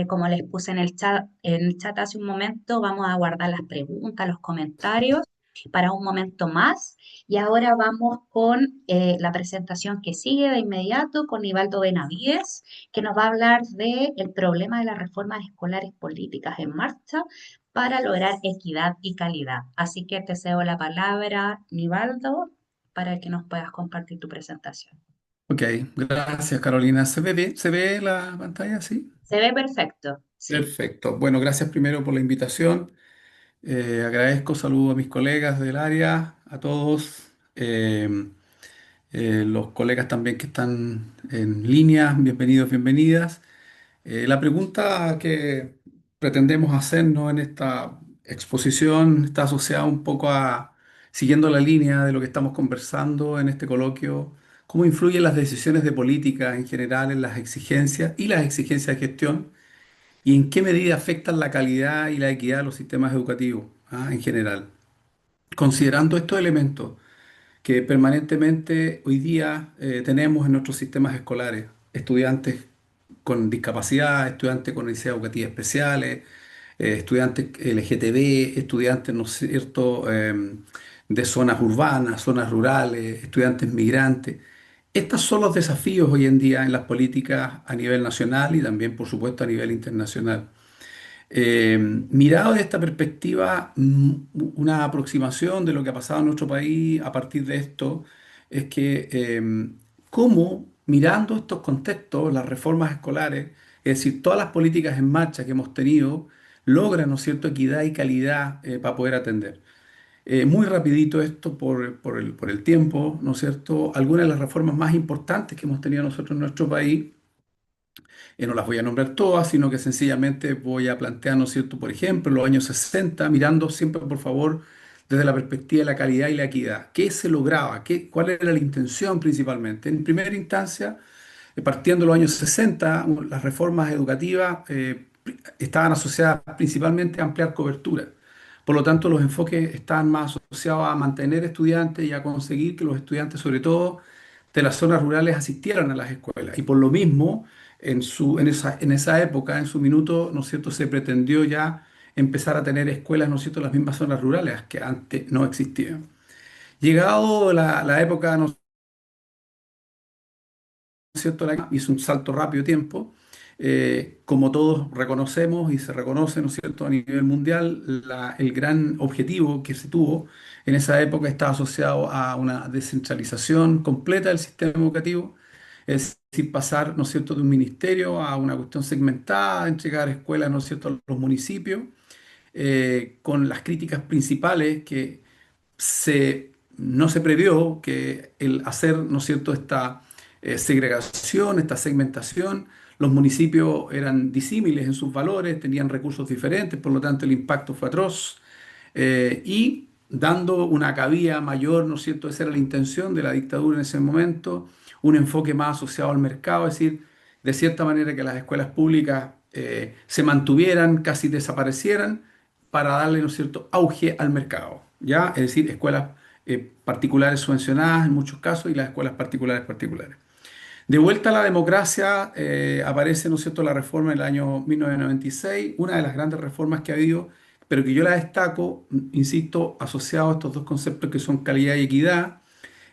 Como les puse en el chat hace un momento, vamos a guardar las preguntas, los comentarios para un momento más. Y ahora vamos con la presentación que sigue de inmediato con Nivaldo Benavides, que nos va a hablar del problema de las reformas escolares políticas en marcha para lograr equidad y calidad. Así que te cedo la palabra, Nivaldo, para que nos puedas compartir tu presentación. Ok, gracias Carolina. ¿Se ve bien? ¿Se ve la pantalla? Sí. Se ve perfecto, sí. Perfecto. Bueno, gracias primero por la invitación. Agradezco, saludo a mis colegas del área, a todos, los colegas también que están en línea, bienvenidos, bienvenidas. La pregunta que pretendemos hacernos en esta exposición está asociada un poco a, siguiendo la línea de lo que estamos conversando en este coloquio, cómo influyen las decisiones de política en general en las exigencias y las exigencias de gestión y en qué medida afectan la calidad y la equidad de los sistemas educativos, en general. Considerando estos elementos que permanentemente hoy día tenemos en nuestros sistemas escolares, estudiantes con discapacidad, estudiantes con necesidades educativas especiales, estudiantes LGTB, estudiantes, ¿no es cierto?, de zonas urbanas, zonas rurales, estudiantes migrantes. Estos son los desafíos hoy en día en las políticas a nivel nacional y también, por supuesto, a nivel internacional. Mirado desde esta perspectiva, una aproximación de lo que ha pasado en nuestro país a partir de esto es que cómo, mirando estos contextos, las reformas escolares, es decir, todas las políticas en marcha que hemos tenido, logran, ¿no es cierto?, equidad y calidad para poder atender. Muy rapidito esto por el tiempo, ¿no es cierto? Algunas de las reformas más importantes que hemos tenido nosotros en nuestro país, no las voy a nombrar todas, sino que sencillamente voy a plantear, ¿no es cierto?, por ejemplo, los años 60, mirando siempre, por favor, desde la perspectiva de la calidad y la equidad. ¿Qué se lograba? ¿Cuál era la intención principalmente? En primera instancia, partiendo de los años 60, las reformas educativas estaban asociadas principalmente a ampliar cobertura. Por lo tanto, los enfoques estaban más asociados a mantener estudiantes y a conseguir que los estudiantes, sobre todo de las zonas rurales, asistieran a las escuelas. Y por lo mismo, en esa época, en su minuto, ¿no es cierto?, se pretendió ya empezar a tener escuelas, ¿no es cierto?, en las mismas zonas rurales que antes no existían. Llegado la época, ¿no ¿cierto? Hizo un salto rápido de tiempo. Como todos reconocemos y se reconoce, ¿no es cierto?, a nivel mundial, el gran objetivo que se tuvo en esa época estaba asociado a una descentralización completa del sistema educativo, es decir, pasar, ¿no es cierto?, de un ministerio a una cuestión segmentada, entregar escuelas, ¿no es cierto?, a los municipios, con las críticas principales que no se previó que el hacer, ¿no es cierto?, esta segregación, esta segmentación, los municipios eran disímiles en sus valores, tenían recursos diferentes, por lo tanto el impacto fue atroz y dando una cabida mayor, ¿no es cierto?, esa era la intención de la dictadura en ese momento, un enfoque más asociado al mercado, es decir, de cierta manera que las escuelas públicas se mantuvieran, casi desaparecieran, para darle, ¿no es cierto?, auge al mercado, ¿ya? Es decir, escuelas particulares subvencionadas en muchos casos y las escuelas particulares particulares. De vuelta a la democracia, aparece, ¿no es cierto?, la reforma en el año 1996, una de las grandes reformas que ha habido, pero que yo la destaco, insisto, asociado a estos dos conceptos que son calidad y equidad.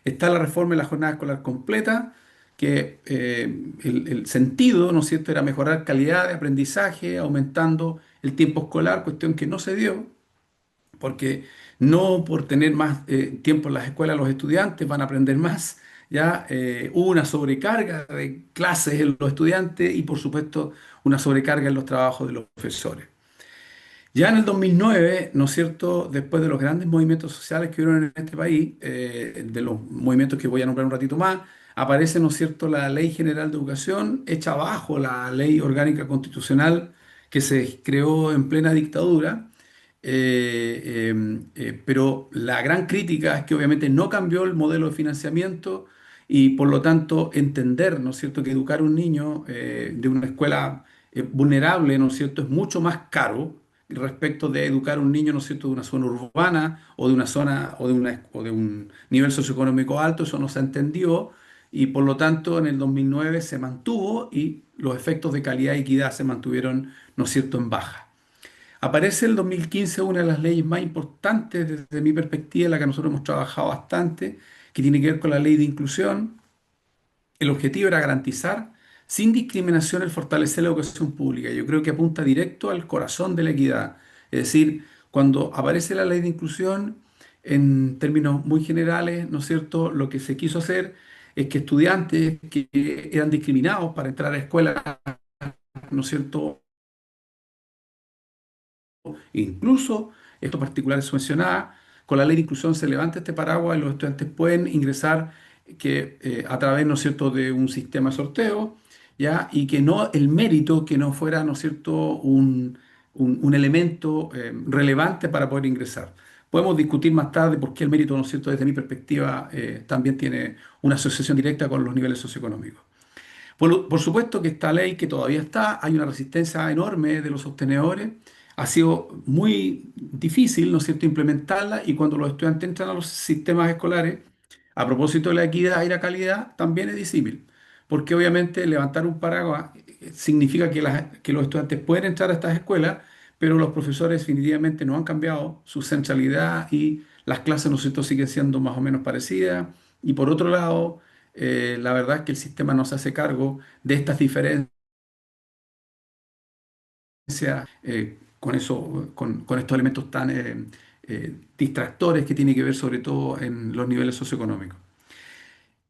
Está la reforma de la jornada escolar completa, que el sentido, ¿no es cierto?, era mejorar calidad de aprendizaje, aumentando el tiempo escolar, cuestión que no se dio, porque no por tener más tiempo en las escuelas los estudiantes van a aprender más, ya hubo una sobrecarga de clases en los estudiantes y por supuesto una sobrecarga en los trabajos de los profesores. Ya en el 2009, ¿no es cierto?, después de los grandes movimientos sociales que hubieron en este país, de los movimientos que voy a nombrar un ratito más, aparece, ¿no es cierto?, la Ley General de Educación, hecha bajo la Ley Orgánica Constitucional que se creó en plena dictadura. Pero la gran crítica es que obviamente no cambió el modelo de financiamiento y por lo tanto entender, ¿no es cierto?, que educar a un niño de una escuela vulnerable, ¿no es cierto?, es mucho más caro respecto de educar a un niño, ¿no es cierto?, de una zona urbana o de una zona o de un nivel socioeconómico alto, eso no se entendió y por lo tanto en el 2009 se mantuvo y los efectos de calidad y equidad se mantuvieron, ¿no es cierto?, en baja. Aparece el 2015 una de las leyes más importantes desde mi perspectiva, en la que nosotros hemos trabajado bastante, que tiene que ver con la ley de inclusión. El objetivo era garantizar sin discriminación el fortalecer la educación pública. Yo creo que apunta directo al corazón de la equidad. Es decir, cuando aparece la ley de inclusión, en términos muy generales, ¿no es cierto?, lo que se quiso hacer es que estudiantes que eran discriminados para entrar a escuelas, ¿no es cierto?, incluso estos particulares subvencionadas, con la ley de inclusión se levanta este paraguas y los estudiantes pueden ingresar a través, ¿no es cierto?, de un sistema de sorteo, ¿ya? Y que no el mérito que no fuera, ¿no es cierto?, un elemento relevante para poder ingresar. Podemos discutir más tarde por qué el mérito, ¿no es cierto?, desde mi perspectiva, también tiene una asociación directa con los niveles socioeconómicos. Por supuesto que esta ley que todavía está, hay una resistencia enorme de los sostenedores, ha sido muy difícil, ¿no es cierto?, implementarla y cuando los estudiantes entran a los sistemas escolares, a propósito de la equidad y la calidad, también es disímil, porque obviamente levantar un paraguas significa que los estudiantes pueden entrar a estas escuelas, pero los profesores definitivamente no han cambiado su centralidad y las clases, ¿no es cierto?, siguen siendo más o menos parecidas. Y por otro lado, la verdad es que el sistema no se hace cargo de estas diferencias con eso, con estos elementos tan distractores que tiene que ver sobre todo en los niveles socioeconómicos.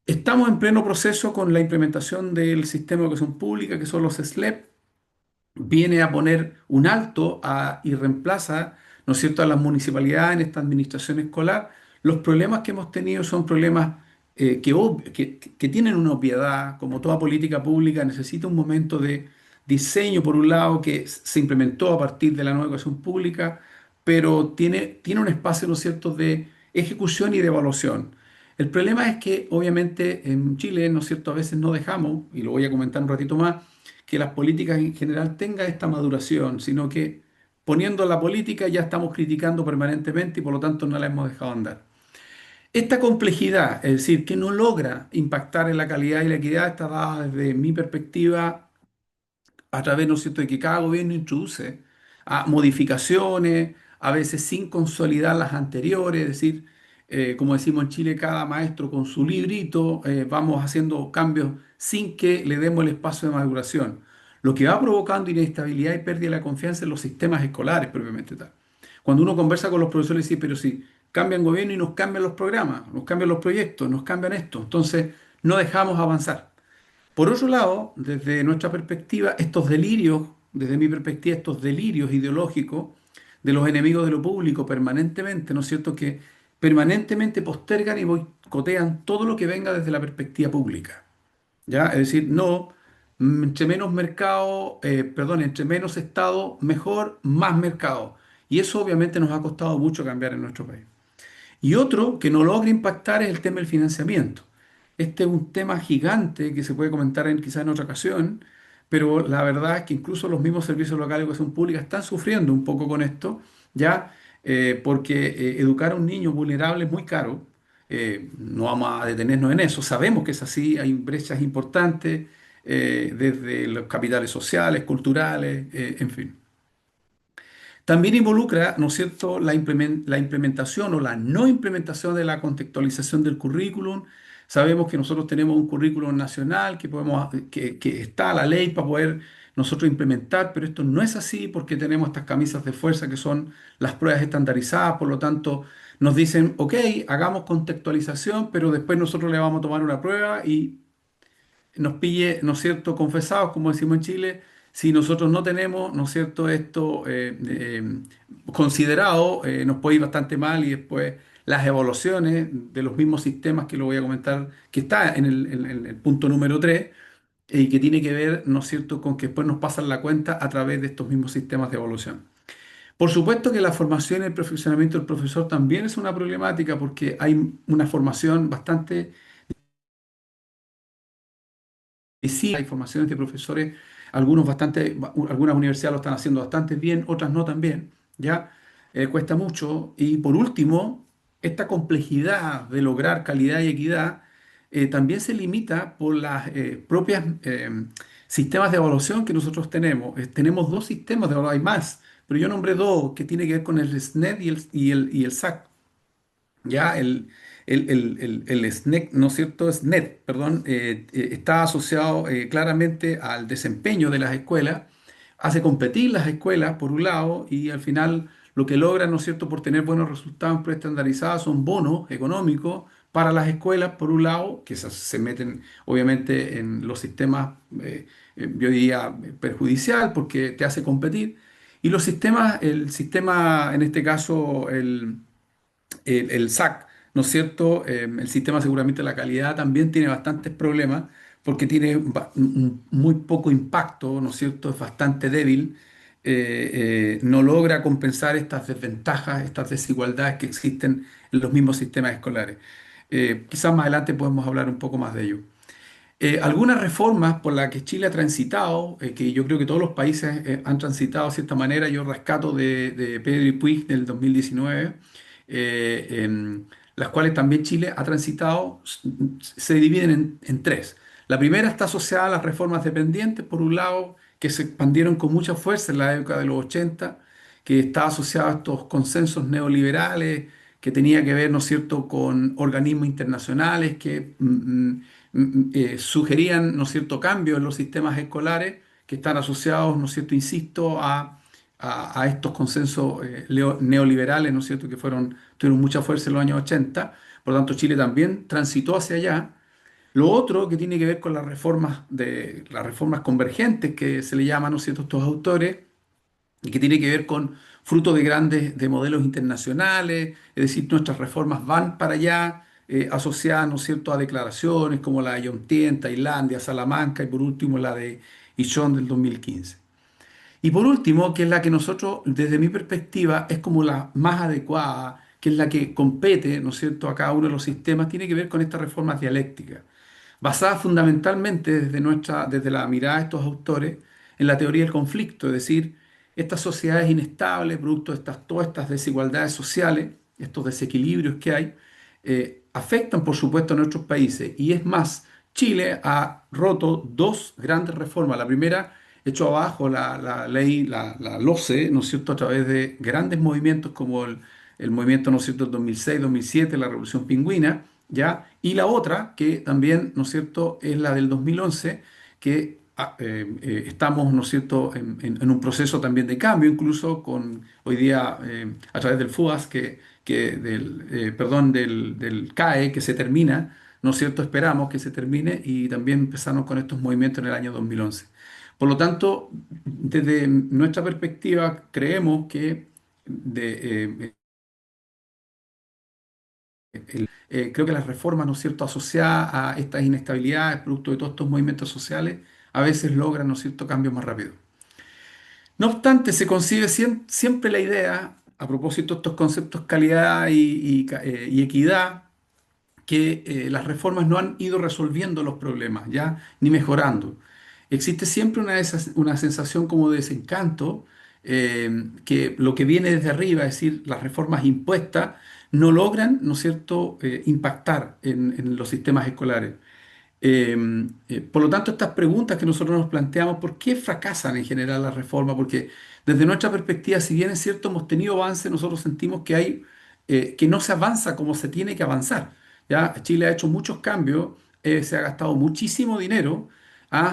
Estamos en pleno proceso con la implementación del sistema de educación pública, que son los SLEP. Viene a poner un alto y reemplaza, ¿no es cierto?, a las municipalidades en esta administración escolar. Los problemas que hemos tenido son problemas que tienen una obviedad, como toda política pública, necesita un momento de diseño, por un lado, que se implementó a partir de la nueva educación pública, pero tiene un espacio, ¿no es cierto?, de ejecución y de evaluación. El problema es que, obviamente, en Chile, ¿no es cierto?, a veces no dejamos, y lo voy a comentar un ratito más, que las políticas en general tengan esta maduración, sino que poniendo la política ya estamos criticando permanentemente y por lo tanto no la hemos dejado andar. Esta complejidad, es decir, que no logra impactar en la calidad y la equidad, está dada desde mi perspectiva a través, ¿no es cierto?, de que cada gobierno introduce modificaciones, a veces sin consolidar las anteriores, es decir, como decimos en Chile, cada maestro con su librito, vamos haciendo cambios sin que le demos el espacio de maduración, lo que va provocando inestabilidad y pérdida de la confianza en los sistemas escolares propiamente tal. Cuando uno conversa con los profesores, dice, pero si cambian gobierno y nos cambian los programas, nos cambian los proyectos, nos cambian esto, entonces no dejamos avanzar. Por otro lado, desde nuestra perspectiva, estos delirios, desde mi perspectiva, estos delirios ideológicos de los enemigos de lo público permanentemente, ¿no es cierto?, que permanentemente postergan y boicotean todo lo que venga desde la perspectiva pública. ¿Ya? Es decir, no, entre menos mercado, perdón, entre menos Estado, mejor, más mercado. Y eso obviamente nos ha costado mucho cambiar en nuestro país. Y otro que no logra impactar es el tema del financiamiento. Este es un tema gigante que se puede comentar quizás en otra ocasión, pero la verdad es que incluso los mismos servicios locales de educación pública están sufriendo un poco con esto, ¿ya? Porque educar a un niño vulnerable es muy caro. No vamos a detenernos en eso. Sabemos que es así, hay brechas importantes desde los capitales sociales, culturales, en fin. También involucra, ¿no es cierto?, la implementación o la no implementación de la contextualización del currículum. Sabemos que nosotros tenemos un currículum nacional que está la ley para poder nosotros implementar, pero esto no es así porque tenemos estas camisas de fuerza que son las pruebas estandarizadas, por lo tanto nos dicen, ok, hagamos contextualización, pero después nosotros le vamos a tomar una prueba y nos pille, ¿no es cierto?, confesados, como decimos en Chile, si nosotros no tenemos, ¿no es cierto?, esto considerado, nos puede ir bastante mal y después las evaluaciones de los mismos sistemas que lo voy a comentar, que está en el punto número 3 y que tiene que ver, ¿no es cierto?, con que después nos pasan la cuenta a través de estos mismos sistemas de evaluación. Por supuesto que la formación y el perfeccionamiento del profesor también es una problemática porque hay una formación bastante. Y sí, hay formaciones de profesores, algunas universidades lo están haciendo bastante bien, otras no tan bien, ¿ya? Cuesta mucho. Y por último, esta complejidad de lograr calidad y equidad también se limita por las propias sistemas de evaluación que nosotros tenemos. Tenemos dos sistemas de evaluación, hay más, pero yo nombré dos que tienen que ver con el SNET y el SAC. Ya el SNEC, ¿no es cierto? SNET, perdón, está asociado claramente al desempeño de las escuelas, hace competir las escuelas por un lado y al final lo que logran, ¿no es cierto?, por tener buenos resultados preestandarizados son bonos económicos para las escuelas por un lado, que se meten obviamente en los sistemas, yo diría, perjudicial porque te hace competir. Y los sistemas, el sistema, en este caso, el SAC, ¿no es cierto? El sistema de aseguramiento de la calidad también tiene bastantes problemas porque tiene muy poco impacto, ¿no es cierto? Es bastante débil, no logra compensar estas desventajas, estas desigualdades que existen en los mismos sistemas escolares. Quizás más adelante podemos hablar un poco más de ello. Algunas reformas por las que Chile ha transitado, que yo creo que todos los países han transitado de cierta manera, yo rescato de Pedro y Puig del 2019, las cuales también Chile ha transitado, se dividen en tres. La primera está asociada a las reformas dependientes, por un lado, que se expandieron con mucha fuerza en la época de los 80, que está asociada a estos consensos neoliberales, que tenía que ver, ¿no es cierto?, con organismos internacionales que sugerían, ¿no es cierto?, cambios en los sistemas escolares que están asociados, ¿no es cierto?, insisto, a estos consensos neoliberales, ¿no es cierto?, que tuvieron mucha fuerza en los años 80. Por lo tanto, Chile también transitó hacia allá. Lo otro que tiene que ver con las reformas convergentes que se le llaman, ¿no es cierto?, estos autores, y que tiene que ver con fruto de grandes de modelos internacionales, es decir, nuestras reformas van para allá, asociadas, ¿no es cierto?, a declaraciones como la de Yonté en Tailandia, Salamanca y por último la de Ichón del 2015. Y por último, que es la que nosotros, desde mi perspectiva, es como la más adecuada, que es la que compete, ¿no es cierto?, a cada uno de los sistemas, tiene que ver con estas reformas dialécticas basada fundamentalmente desde la mirada de estos autores en la teoría del conflicto, es decir, estas sociedades inestables, producto de todas estas desigualdades sociales, estos desequilibrios que hay, afectan por supuesto a nuestros países. Y es más, Chile ha roto dos grandes reformas. La primera, echó abajo la ley, la LOCE, ¿no es cierto?, a través de grandes movimientos como el movimiento, ¿no es cierto?, 2006-2007, la Revolución Pingüina, ¿ya? Y la otra, que también, ¿no es cierto?, es la del 2011, que estamos, ¿no es cierto?, en un proceso también de cambio, incluso con hoy día a través del FUAS, perdón, del CAE, que se termina, ¿no es cierto?, esperamos que se termine y también empezamos con estos movimientos en el año 2011. Por lo tanto, desde nuestra perspectiva, creemos que creo que las reformas, ¿no es cierto?, asociadas a estas inestabilidades, producto de todos estos movimientos sociales, a veces logran, ¿no es cierto?, cambios más rápidos. No obstante, se concibe siempre la idea, a propósito de estos conceptos calidad y equidad, que las reformas no han ido resolviendo los problemas, ¿ya? Ni mejorando. Existe siempre una sensación como de desencanto, que lo que viene desde arriba, es decir, las reformas impuestas, no logran, ¿no es cierto?, impactar en los sistemas escolares. Por lo tanto, estas preguntas que nosotros nos planteamos, ¿por qué fracasan en general las reformas? Porque desde nuestra perspectiva, si bien es cierto, hemos tenido avance, nosotros sentimos que no se avanza como se tiene que avanzar. ¿Ya? Chile ha hecho muchos cambios, se ha gastado muchísimo dinero,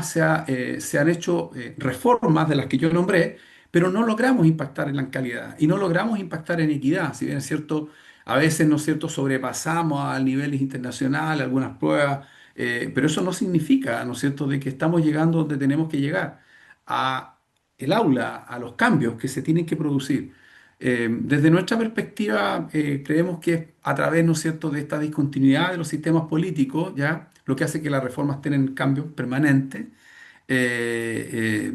se han hecho reformas de las que yo nombré, pero no logramos impactar en la calidad y no logramos impactar en equidad. Si bien es cierto, a veces, ¿no es cierto?, sobrepasamos a niveles internacionales algunas pruebas, pero eso no significa, ¿no es cierto?, de que estamos llegando donde tenemos que llegar, a el aula, a los cambios que se tienen que producir. Desde nuestra perspectiva, creemos que es a través, ¿no es cierto?, de esta discontinuidad de los sistemas políticos, ¿ya? Lo que hace que las reformas tengan cambios permanentes. Eh, eh,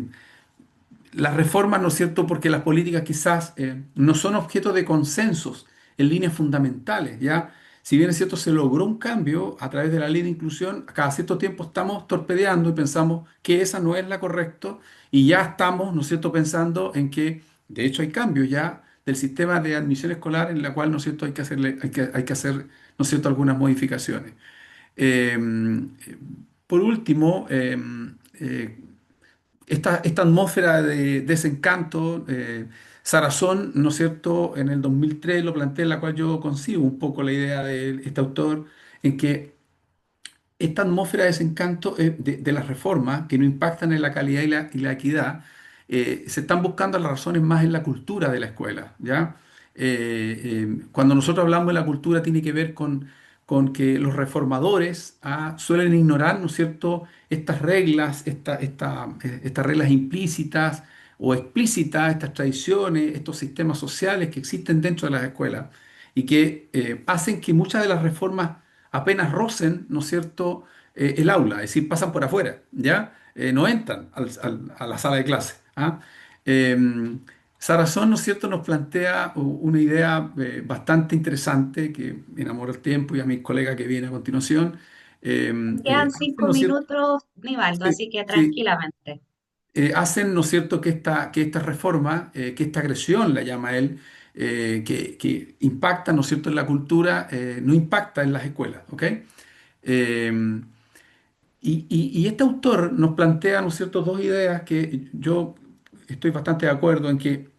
las reformas, ¿no es cierto?, porque las políticas quizás no son objeto de consensos en líneas fundamentales, ¿ya? Si bien es cierto, se logró un cambio a través de la ley de inclusión, cada cierto tiempo estamos torpedeando y pensamos que esa no es la correcta y ya estamos, ¿no es cierto?, pensando en que, de hecho, hay cambios ya del sistema de admisión escolar en la cual, ¿no es cierto?, hay que hacer, ¿no es cierto?, algunas modificaciones. Eh, por último, eh, esta atmósfera de desencanto, Sarazón, ¿no es cierto?, en el 2003 lo plantea, en la cual yo concibo un poco la idea de este autor, en que esta atmósfera de desencanto de las reformas que no impactan en la calidad y la equidad, se están buscando las razones más en la cultura de la escuela, ¿ya? Cuando nosotros hablamos de la cultura tiene que ver con que los reformadores suelen ignorar, ¿no es cierto?, estas reglas, estas reglas implícitas o explícitas, estas tradiciones, estos sistemas sociales que existen dentro de las escuelas y que hacen que muchas de las reformas apenas rocen, ¿no es cierto?, el aula, es decir, pasan por afuera, ¿ya? No entran a la sala de clase. ¿Ah? Eh, Sarazón, ¿no es cierto?, nos plantea una idea bastante interesante que enamora el tiempo y a mis colegas que viene a continuación. Quedan Hacen, 5 ¿no es cierto? minutos, Nivaldo, Sí, así que sí, tranquilamente. hacen, ¿no es cierto?, que esta reforma, que esta agresión, la llama él, que impacta, ¿no es cierto?, en la cultura, no impacta en las escuelas, ¿ok? Eh, Y este autor nos plantea, ¿no es cierto?, dos ideas que yo estoy bastante de acuerdo en que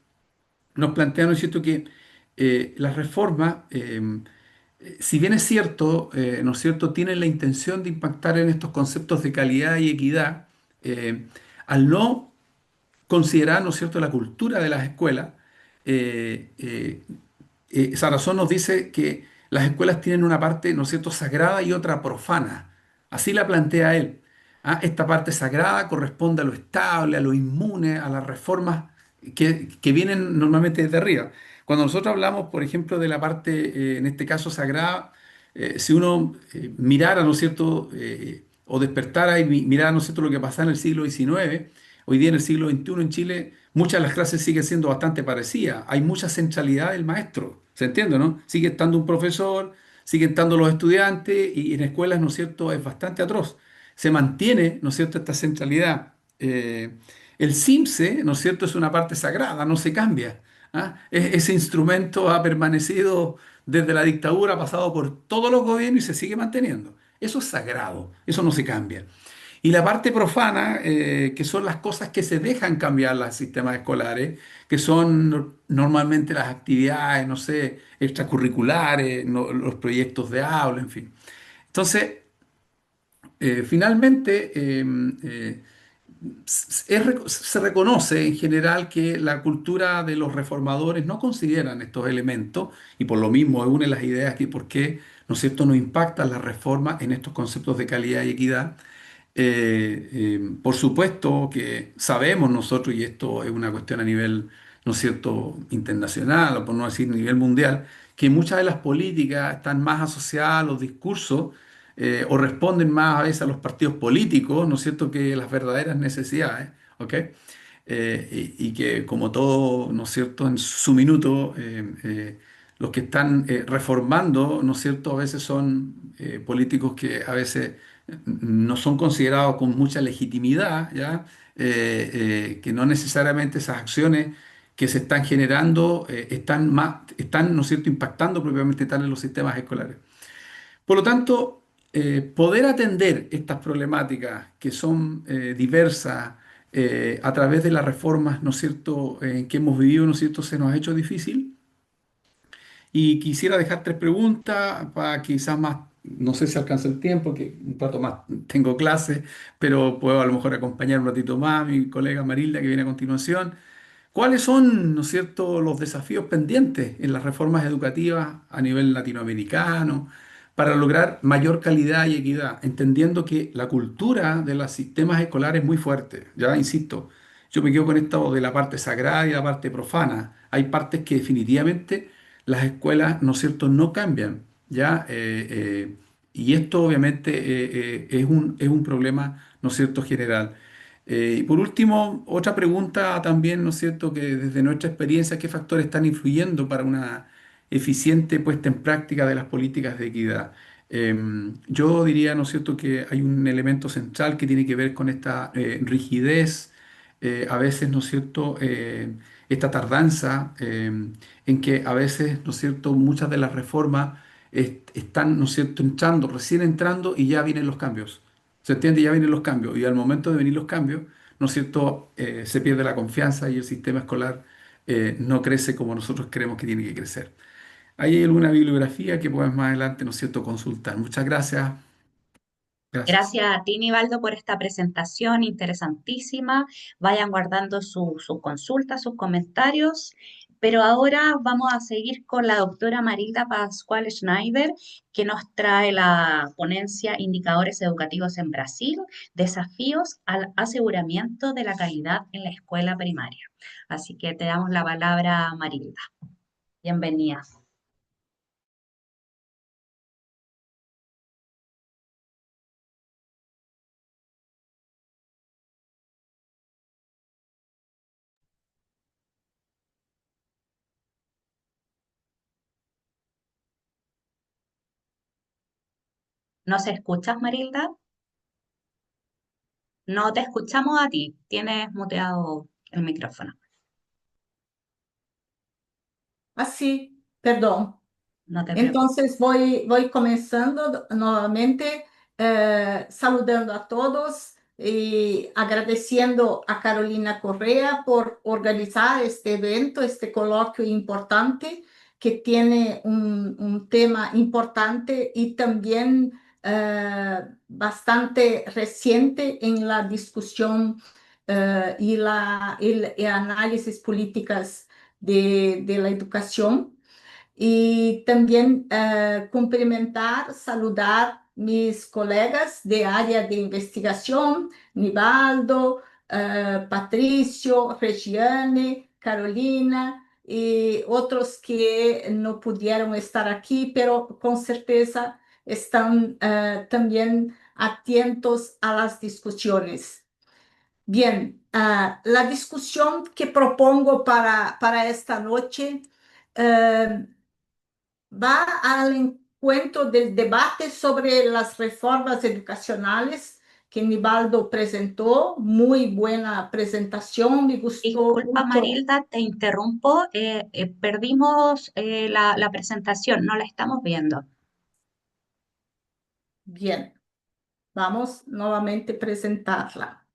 nos plantea, ¿no es cierto?, que las reformas, si bien es cierto, ¿no es cierto?, tienen la intención de impactar en estos conceptos de calidad y equidad, eh, al no considerar, ¿no es cierto?, la cultura de las escuelas, eh, eh, Sarrazón nos dice que las escuelas tienen una parte, ¿no es cierto?, sagrada y otra profana. Así la plantea él. ¿Ah? Esta parte sagrada corresponde a lo estable, a lo inmune, a las reformas que vienen normalmente desde arriba. Cuando nosotros hablamos, por ejemplo, de la parte, en este caso, sagrada, si uno mirara, ¿no es cierto?, o despertara y mirara, ¿no es cierto?, lo que pasaba en el siglo XIX, hoy día en el siglo XXI en Chile, muchas de las clases siguen siendo bastante parecidas. Hay mucha centralidad del maestro, ¿se entiende, no? Sigue estando un profesor, siguen estando los estudiantes y en escuelas, ¿no es cierto?, es bastante atroz. Se mantiene, ¿no es cierto?, esta centralidad. El CIMSE, ¿no es cierto?, es una parte sagrada, no se cambia. ¿Ah? Ese instrumento ha permanecido desde la dictadura, ha pasado por todos los gobiernos y se sigue manteniendo. Eso es sagrado, eso no se cambia. Y la parte profana, que son las cosas que se dejan cambiar los sistemas escolares, que son normalmente las actividades, no sé, extracurriculares, los proyectos de aula, en fin. Entonces, finalmente, se reconoce en general que la cultura de los reformadores no consideran estos elementos y por lo mismo es una de las ideas que por qué, ¿no es cierto?, nos impactan las reformas en estos conceptos de calidad y equidad. Por supuesto que sabemos nosotros, y esto es una cuestión a nivel, ¿no es cierto?, internacional, o por no decir a nivel mundial, que muchas de las políticas están más asociadas a los discursos o responden más a veces a los partidos políticos, ¿no es cierto?, que las verdaderas necesidades, ¿ok? Y que como todo, ¿no es cierto?, en su minuto, los que están reformando, ¿no es cierto?, a veces son políticos que a veces no son considerados con mucha legitimidad, ¿ya? Que no necesariamente esas acciones que se están generando están, ¿no es cierto?, impactando propiamente tal en los sistemas escolares. Por lo tanto, poder atender estas problemáticas que son diversas a través de las reformas, ¿no es cierto?, que hemos vivido, ¿no es cierto?, se nos ha hecho difícil. Y quisiera dejar tres preguntas para quizás más, no sé si alcanza el tiempo, que un rato más tengo clases, pero puedo a lo mejor acompañar un ratito más a mi colega Marilda que viene a continuación. ¿Cuáles son, no es cierto, los desafíos pendientes en las reformas educativas a nivel latinoamericano para lograr mayor calidad y equidad, entendiendo que la cultura de los sistemas escolares es muy fuerte? Ya insisto, yo me quedo con esto de la parte sagrada y la parte profana. Hay partes que definitivamente las escuelas, ¿no es cierto?, no cambian, ¿ya? Y esto obviamente es un problema, ¿no es cierto?, general. Y por último, otra pregunta también, ¿no es cierto?, que desde nuestra experiencia, ¿qué factores están influyendo para una eficiente puesta en práctica de las políticas de equidad? Yo diría, ¿no es cierto?, que hay un elemento central que tiene que ver con esta rigidez, a veces, ¿no es cierto?, esta tardanza, en que a veces, ¿no es cierto?, muchas de las reformas están, ¿no es cierto?, entrando, recién entrando y ya vienen los cambios. ¿Se entiende? Ya vienen los cambios. Y al momento de venir los cambios, ¿no es cierto?, se pierde la confianza y el sistema escolar no crece como nosotros creemos que tiene que crecer. Hay alguna bibliografía que puedas más adelante, ¿no es cierto?, consultar. Muchas gracias. Gracias. Gracias a ti, Nivaldo, por esta presentación interesantísima. Vayan guardando sus consultas, sus comentarios. Pero ahora vamos a seguir con la doctora Marilda Pascual Schneider, que nos trae la ponencia Indicadores Educativos en Brasil, desafíos al aseguramiento de la calidad en la escuela primaria. Así que te damos la palabra, Marilda. Bienvenida. ¿Nos escuchas, Marilda? No te escuchamos a ti. Tienes muteado el micrófono. Ah, sí, perdón. No te preocupes. Entonces voy comenzando nuevamente. saludando a todos y agradeciendo a Carolina Correa por organizar este evento, este coloquio importante que tiene un tema importante y también bastante reciente en la discusión y análisis políticas de la educación. Y también cumprimentar, saludar mis colegas de área de investigación, Nivaldo, Patricio, Regiane, Carolina y otros que no pudieron estar aquí, pero con certeza están también atentos a las discusiones. Bien, la discusión que propongo para esta noche va al encuentro del debate sobre las reformas educacionales que Nivaldo presentó. Muy buena presentación, me gustó Disculpa, mucho. Marilda, te interrumpo. Perdimos la presentación, no la estamos viendo. Bien, vamos nuevamente a presentarla.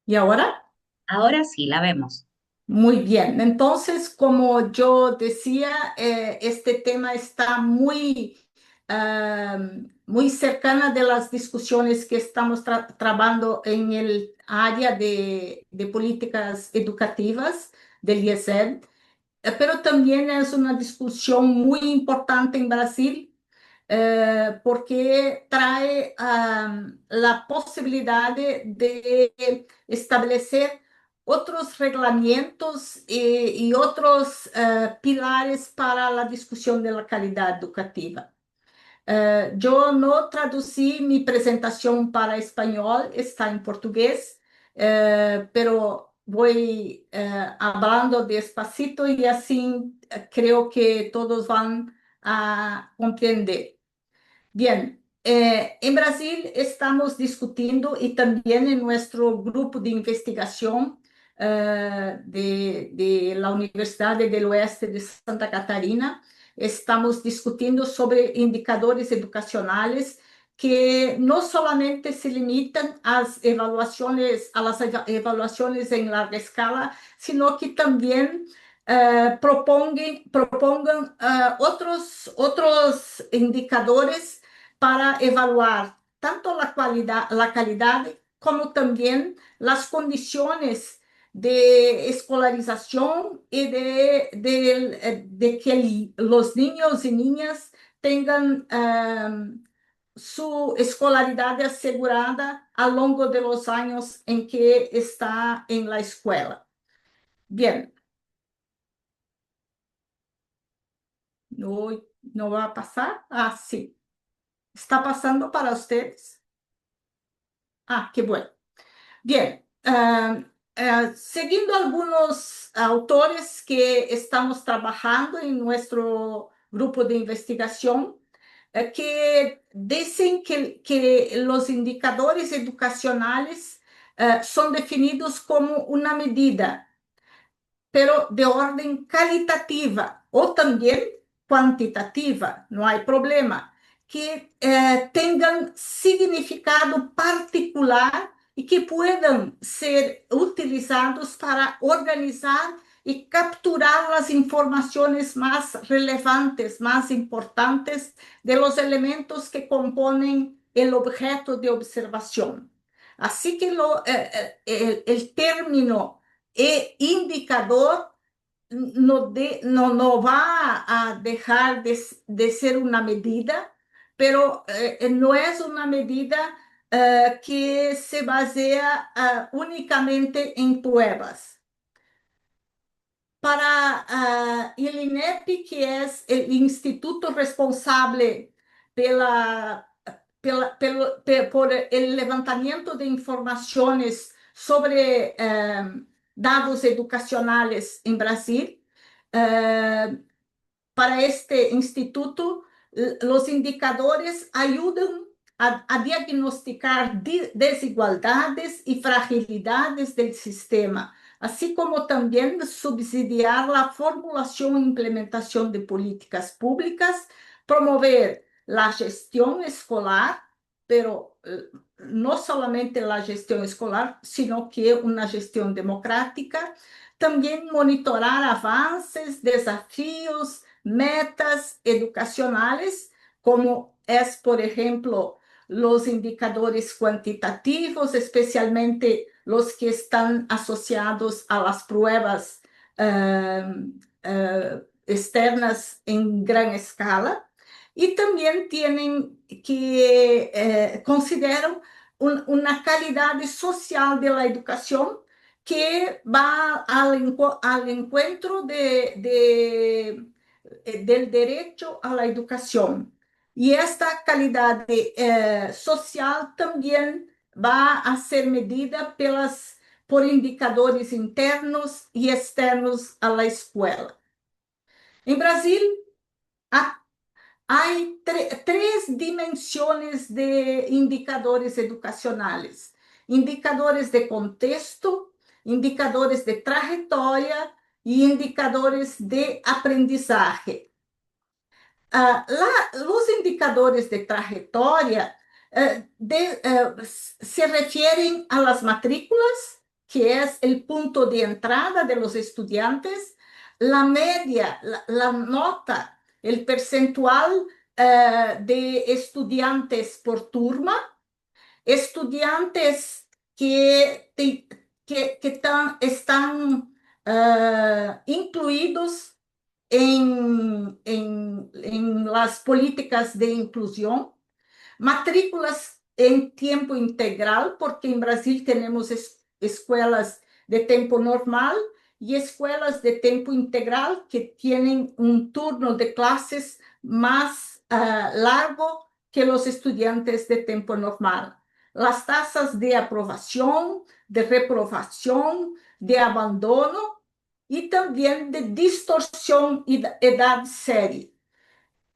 ¿Y ahora? Ahora sí, la vemos. Muy bien, entonces, como yo decía, este tema está muy cercana de las discusiones que estamos trabajando en el área de políticas educativas del IESED, pero también es una discusión muy importante en Brasil porque trae la posibilidad de establecer otros reglamentos y otros pilares para la discusión de la calidad educativa. Yo no traducí mi presentación para español, está en portugués, pero voy hablando despacito y así creo que todos van a comprender. Bien, en Brasil estamos discutiendo y también en nuestro grupo de investigación de la Universidad del Oeste de Santa Catarina, estamos discutiendo sobre indicadores educacionales que no solamente se limitan a las evaluaciones en larga escala, sino que también propongan otros indicadores para evaluar tanto la calidad como también las condiciones de escolarización y de que los niños y niñas tengan su escolaridad asegurada a lo largo de los años en que está en la escuela. Bien, no va a pasar. Ah, sí. ¿Está pasando para ustedes? Ah, qué bueno. Bien, siguiendo algunos autores que estamos trabajando en nuestro grupo de investigación, que dicen que los indicadores educacionales son definidos como una medida pero de orden calitativa o también cuantitativa, no hay problema, que tengan significado particular y que puedan ser utilizados para organizar y capturar las informaciones más relevantes, más importantes de los elementos que componen el objeto de observación. Así que el término indicador no va a dejar de ser una medida, pero no es una medida que se basea únicamente en pruebas. Para el INEP, que es el instituto responsable por el levantamiento de informaciones sobre dados educacionales en Brasil, para este instituto, los indicadores ayudan a diagnosticar desigualdades y fragilidades del sistema, así como también subsidiar la formulación e implementación de políticas públicas promover la gestión escolar, pero no solamente la gestión escolar, sino que una gestión democrática. También monitorar avances, desafíos, metas educacionales, como es, por ejemplo, los indicadores cuantitativos, especialmente los que están asociados a las pruebas externas en gran escala. Y también tienen que considerar una calidad social de la educación que va al encuentro del derecho a la educación. Y esta calidad social también va a ser medida por indicadores internos y externos a la escuela. En Brasil, hay tres dimensiones de indicadores educacionales: indicadores de contexto, indicadores de trayectoria y indicadores de aprendizaje. Los indicadores de trayectoria se refieren a las matrículas, que es el punto de entrada de los estudiantes, la media, la nota, el percentual de estudiantes por turma, estudiantes que están incluidos en las políticas de inclusión, matrículas en tiempo integral, porque en Brasil tenemos escuelas de tiempo normal y escuelas de tiempo integral que tienen un turno de clases más largo que los estudiantes de tiempo normal. Las tasas de aprobación, de reprobación, de abandono y también de distorsión y edad serie.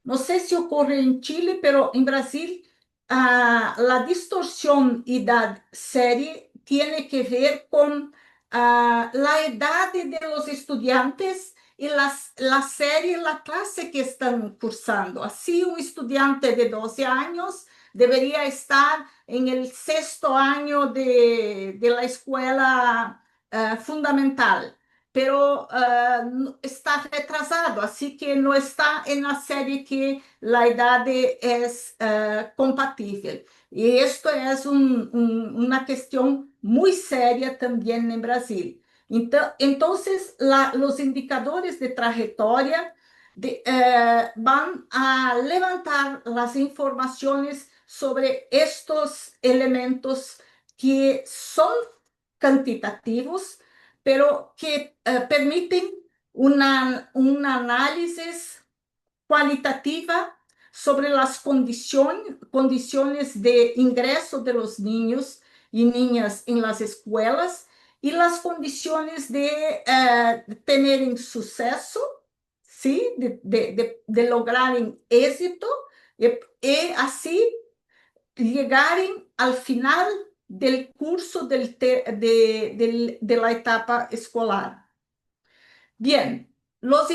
No sé si ocurre en Chile, pero en Brasil la distorsión y edad serie tiene que ver con la edad de los estudiantes y la serie, la clase que están cursando. Así, un estudiante de 12 años debería estar en el 6º año de la escuela fundamental, pero está retrasado, así que no está en la serie que la edad es compatible. Y esto es una cuestión muy seria también en Brasil. Entonces, los indicadores de trayectoria van a levantar las informaciones sobre estos elementos que son cuantitativos, pero que permiten un análisis cualitativa sobre las condiciones de ingreso de los niños y niñas en las escuelas y las condiciones de tener suceso, ¿sí? de lograr éxito y así llegar al final del curso de la etapa escolar. Bien, los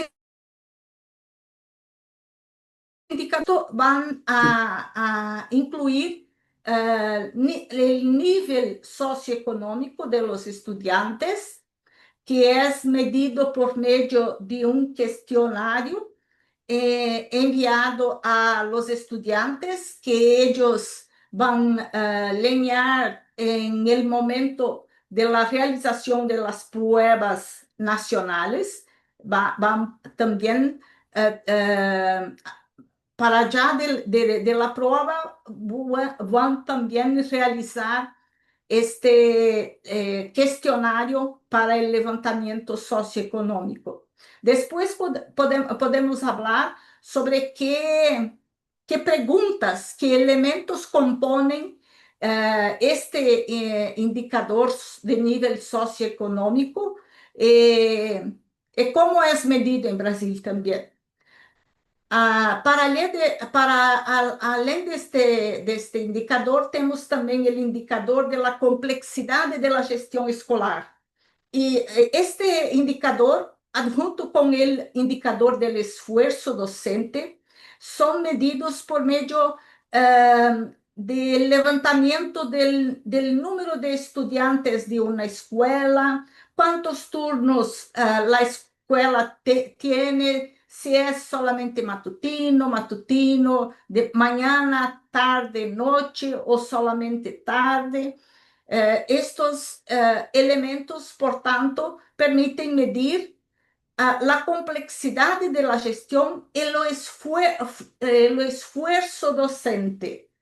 indicadores van a incluir el nivel socioeconómico de los estudiantes, que es medido por medio de un cuestionario enviado a los estudiantes, que ellos van a llenar en el momento de la realización de las pruebas nacionales. Van también para allá de la prueba, van también a realizar este cuestionario para el levantamiento socioeconómico. Después podemos hablar sobre qué preguntas, qué elementos componen este indicador de nivel socioeconómico y cómo es medido en Brasil también. Além deste indicador, temos também o indicador da complexidade da gestão escolar. E este indicador, junto com o indicador do esforço docente, son medidos por medio del levantamiento del número de estudiantes de una escuela, cuántos turnos la escuela tiene, si es solamente matutino, de mañana, tarde, noche o solamente tarde. Estos elementos, por tanto, permiten medir la complejidad de la gestión y lo esfuerzo docente.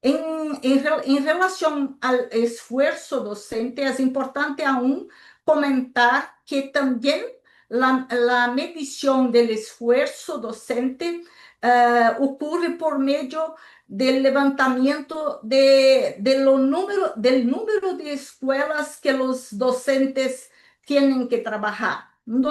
En relación al esfuerzo docente, es importante aún comentar que también la medición del esfuerzo docente ocurre por medio del levantamiento del número de escuelas que los docentes tienen que trabajar. Un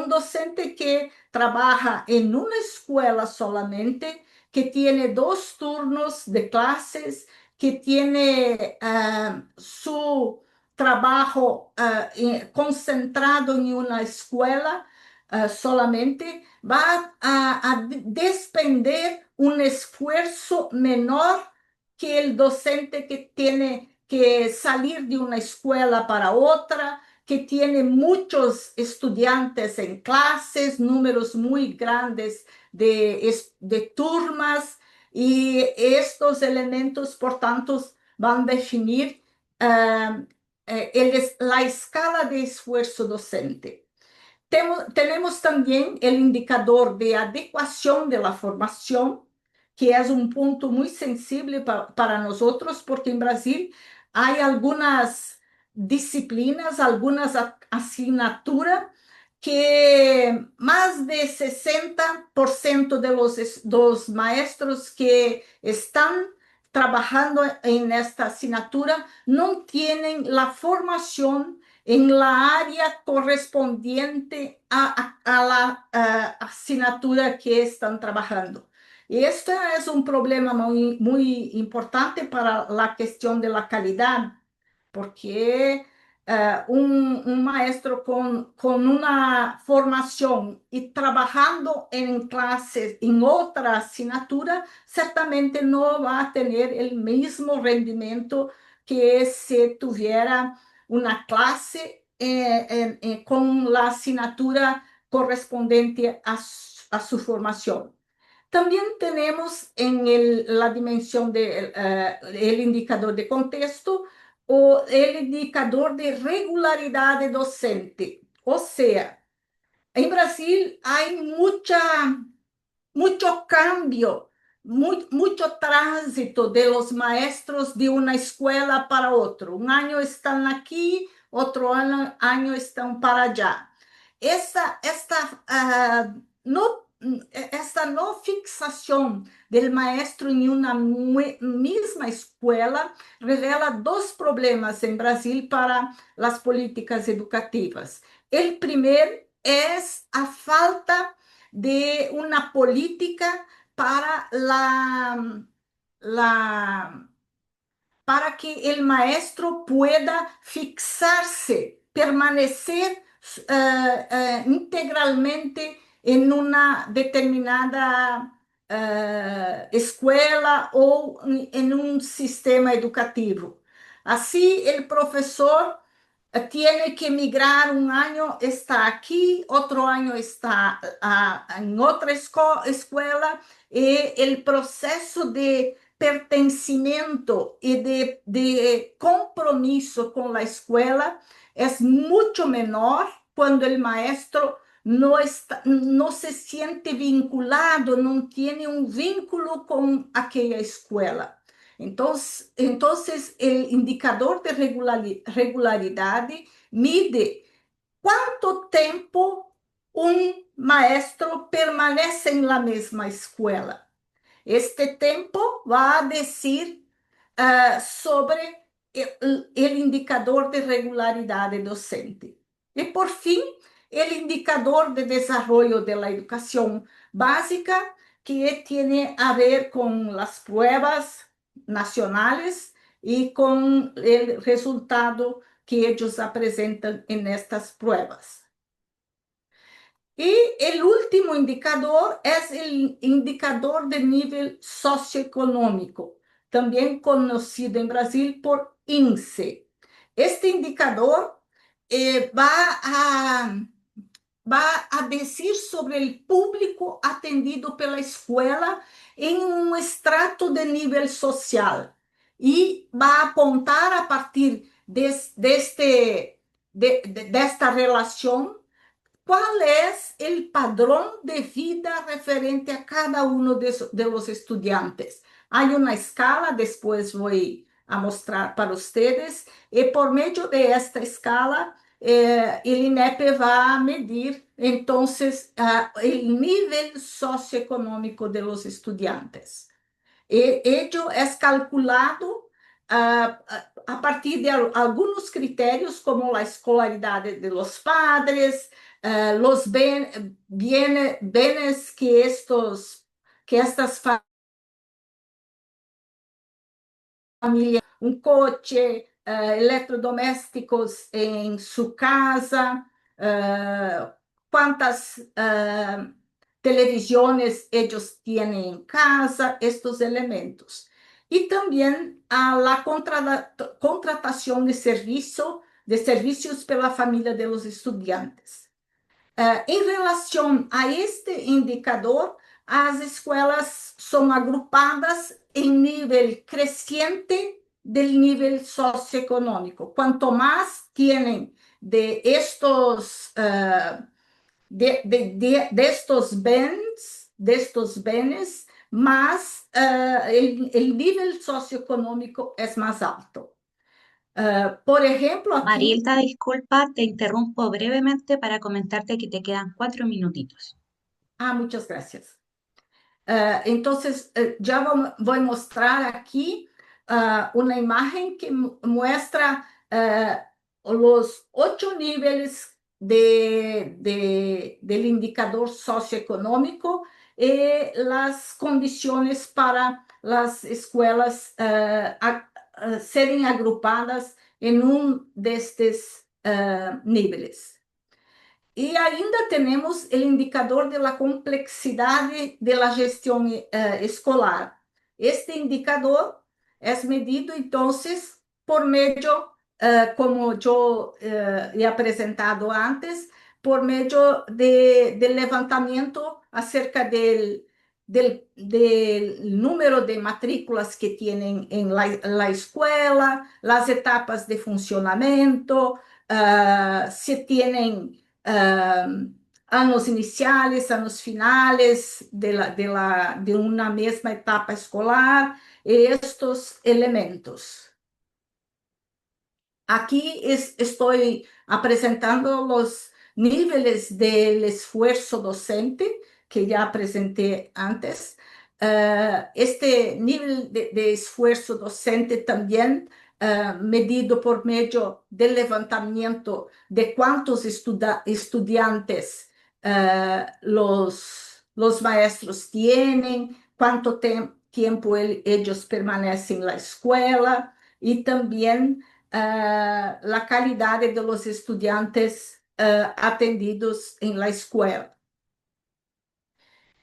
docente que trabaja en una escuela solamente, que tiene 2 turnos de clases, que tiene su trabajo concentrado en una escuela solamente, va a despender un esfuerzo menor que el docente que tiene que salir de una escuela para otra, que tiene muchos estudiantes en clases, números muy grandes de turmas, y estos elementos, por tanto, van a definir la escala de esfuerzo docente. Tenemos también el indicador de adecuación de la formación, que es un punto muy sensible para nosotros, porque en Brasil hay algunas disciplinas, algunas asignaturas que más de 60% de los maestros que están trabajando en esta asignatura no tienen la formación en la área correspondiente a la asignatura que están trabajando. Y esto es un problema muy importante para la cuestión de la calidad, porque un maestro con una formación y trabajando en clases en otra asignatura, certamente no va a tener el mismo rendimiento que si tuviera una clase con la asignatura correspondiente a su formación. También tenemos la dimensión del indicador de contexto o el indicador de regularidad docente. O sea, en Brasil hay mucho cambio, mucho tránsito de los maestros de una escuela para otro. Un año están aquí, otro año están para allá. Esta no fixación del maestro en una misma escuela revela 2 problemas en Brasil para las políticas educativas. El primero es a falta de una política para para que el maestro pueda fixarse, permanecer integralmente en una determinada escuela o en un sistema educativo. Así, el profesor tiene que migrar, un año está aquí, otro año está en otra escuela, y el proceso de pertencimiento y de compromiso con la escuela es mucho menor cuando el maestro no se siente vinculado, no tiene un vínculo con aquella escuela. Entonces, el indicador de regularidad mide cuánto tiempo un maestro permanece en la misma escuela. Este tiempo va a decir sobre el indicador de regularidad docente. Y por fin, el indicador de desarrollo de la educación básica, que tiene a ver con las pruebas nacionales y con el resultado que ellos presentan en estas pruebas. Y el último indicador es el indicador de nivel socioeconómico, también conocido en Brasil por INSE. Este indicador va a decir sobre el público atendido pela escuela en un estrato de nivel social y va a apontar a partir de esta relación qual é o padrão de vida referente a cada de los estudiantes. Há uma escala, depois vou a mostrar para vocês, e por meio de esta escala, o INEP vai medir, então, o nível socioeconômico de los estudiantes. E ello é calculado a partir de alguns critérios, como a escolaridade de los padres, los bienes que estas famílias, um coche, eletrodomésticos em sua casa, quantas televisões eles têm em casa, estes elementos. E também a contratação de serviços pela família de los estudiantes. Em relação a este indicador, as escolas são agrupadas em nível crescente do nível socioeconômico. Quanto mais têm de estos bens, más el nivel socioeconómico es más alto. Por ejemplo, aquí, Marilda, disculpa, te interrumpo brevemente para comentarte que te quedan 4 minutitos. muchas gracias. Entonces, ya voy a mostrar aquí una imagen que muestra los 8 niveles del indicador socioeconómico y las condiciones para las escuelas serem agrupadas em destes níveis. E ainda temos o indicador da complexidade da gestão escolar. Este indicador é medido, então, por meio, como eu he apresentado antes, por meio de levantamento acerca del número de matrículas que tienen en la escuela, las etapas de funcionamiento, si tienen anos iniciales, anos finales de una misma etapa escolar, estos elementos. Aquí estoy presentando los niveles del esfuerzo docente que ya presenté antes. Este nivel de esfuerzo docente también medido por medio del levantamiento de cuántos estudiantes los maestros tienen, cuánto tiempo ellos permanecen en la escuela y también la calidad de los estudiantes atendidos en la escuela.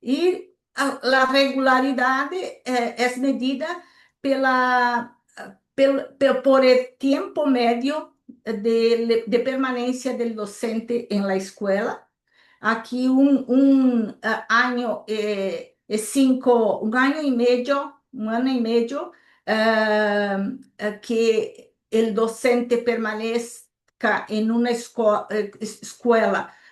E a regularidade é medida por el tempo médio de permanência do docente em la escola. Aqui um ano e meio que o docente permaneça em uma escola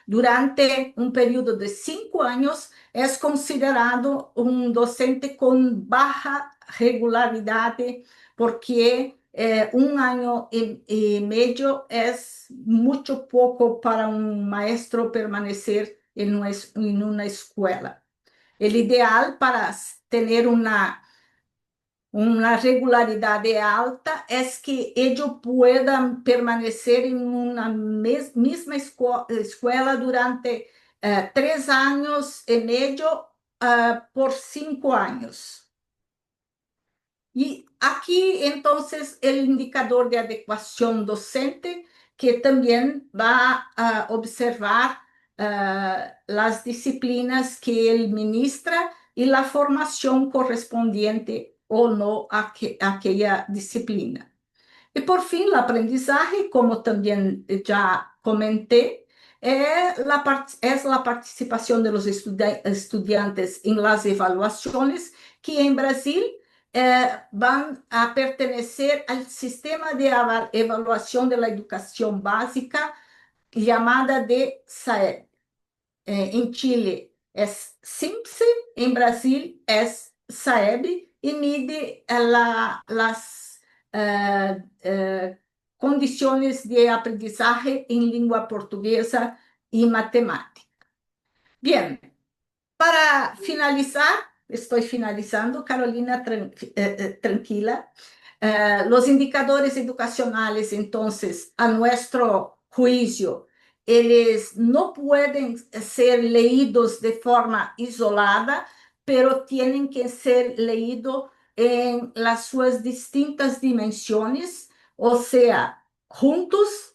durante um período de 5 anos é considerado um docente com baixa regularidade, porque um ano e meio é muito pouco para um maestro permanecer em uma escola. O ideal para ter uma regularidade alta é que eles possam permanecer em uma mesma escola durante 3 anos e meio por 5 anos. E aqui, então, o indicador de adequação docente, que também vai observar las disciplinas que él ministra y la formación correspondiente o no a aquella disciplina. Y por fin, el aprendizaje, como también ya comenté, es la participación de los estudiantes en las evaluaciones que en Brasil van a pertenecer al sistema de evaluación de la educación básica llamada de SAEB. En Chile es SIMPSE, en Brasil es SAEB y mide las condiciones de aprendizaje en lengua portuguesa y matemática. Bien, para finalizar, estoy finalizando, Carolina, tranquila. Los indicadores educacionales, entonces, a nuestro juicio, eles no pueden ser leídos de forma isolada, pero tienen que ser leídos en las sus distintas dimensiones, o sea, juntos,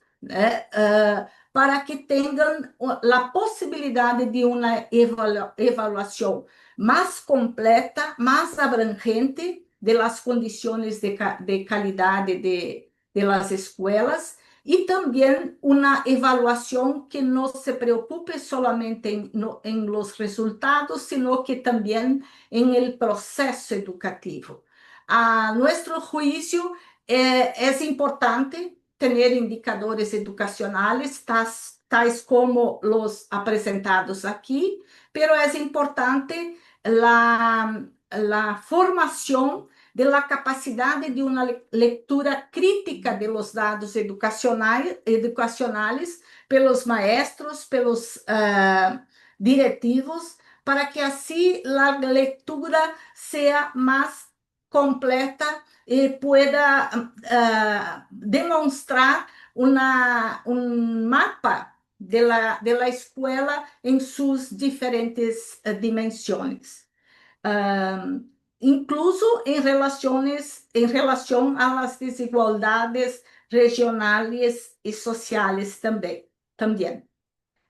para que tengan la posibilidad de una evaluación más completa, más abrangente de las condiciones de calidad de las escuelas y también una evaluación que no se preocupe solamente en los resultados, sino que también en el proceso educativo. A nuestro juicio, es importante tener indicadores educacionales, tais como los presentados aquí, pero es importante la formación de la capacidad de una lectura crítica de los datos educacionales pelos maestros, pelos directivos, para que así la lectura sea más completa y pueda demostrar un mapa de la escuela en sus diferentes dimensiones. Incluso en relación a las desigualdades regionales y sociales también.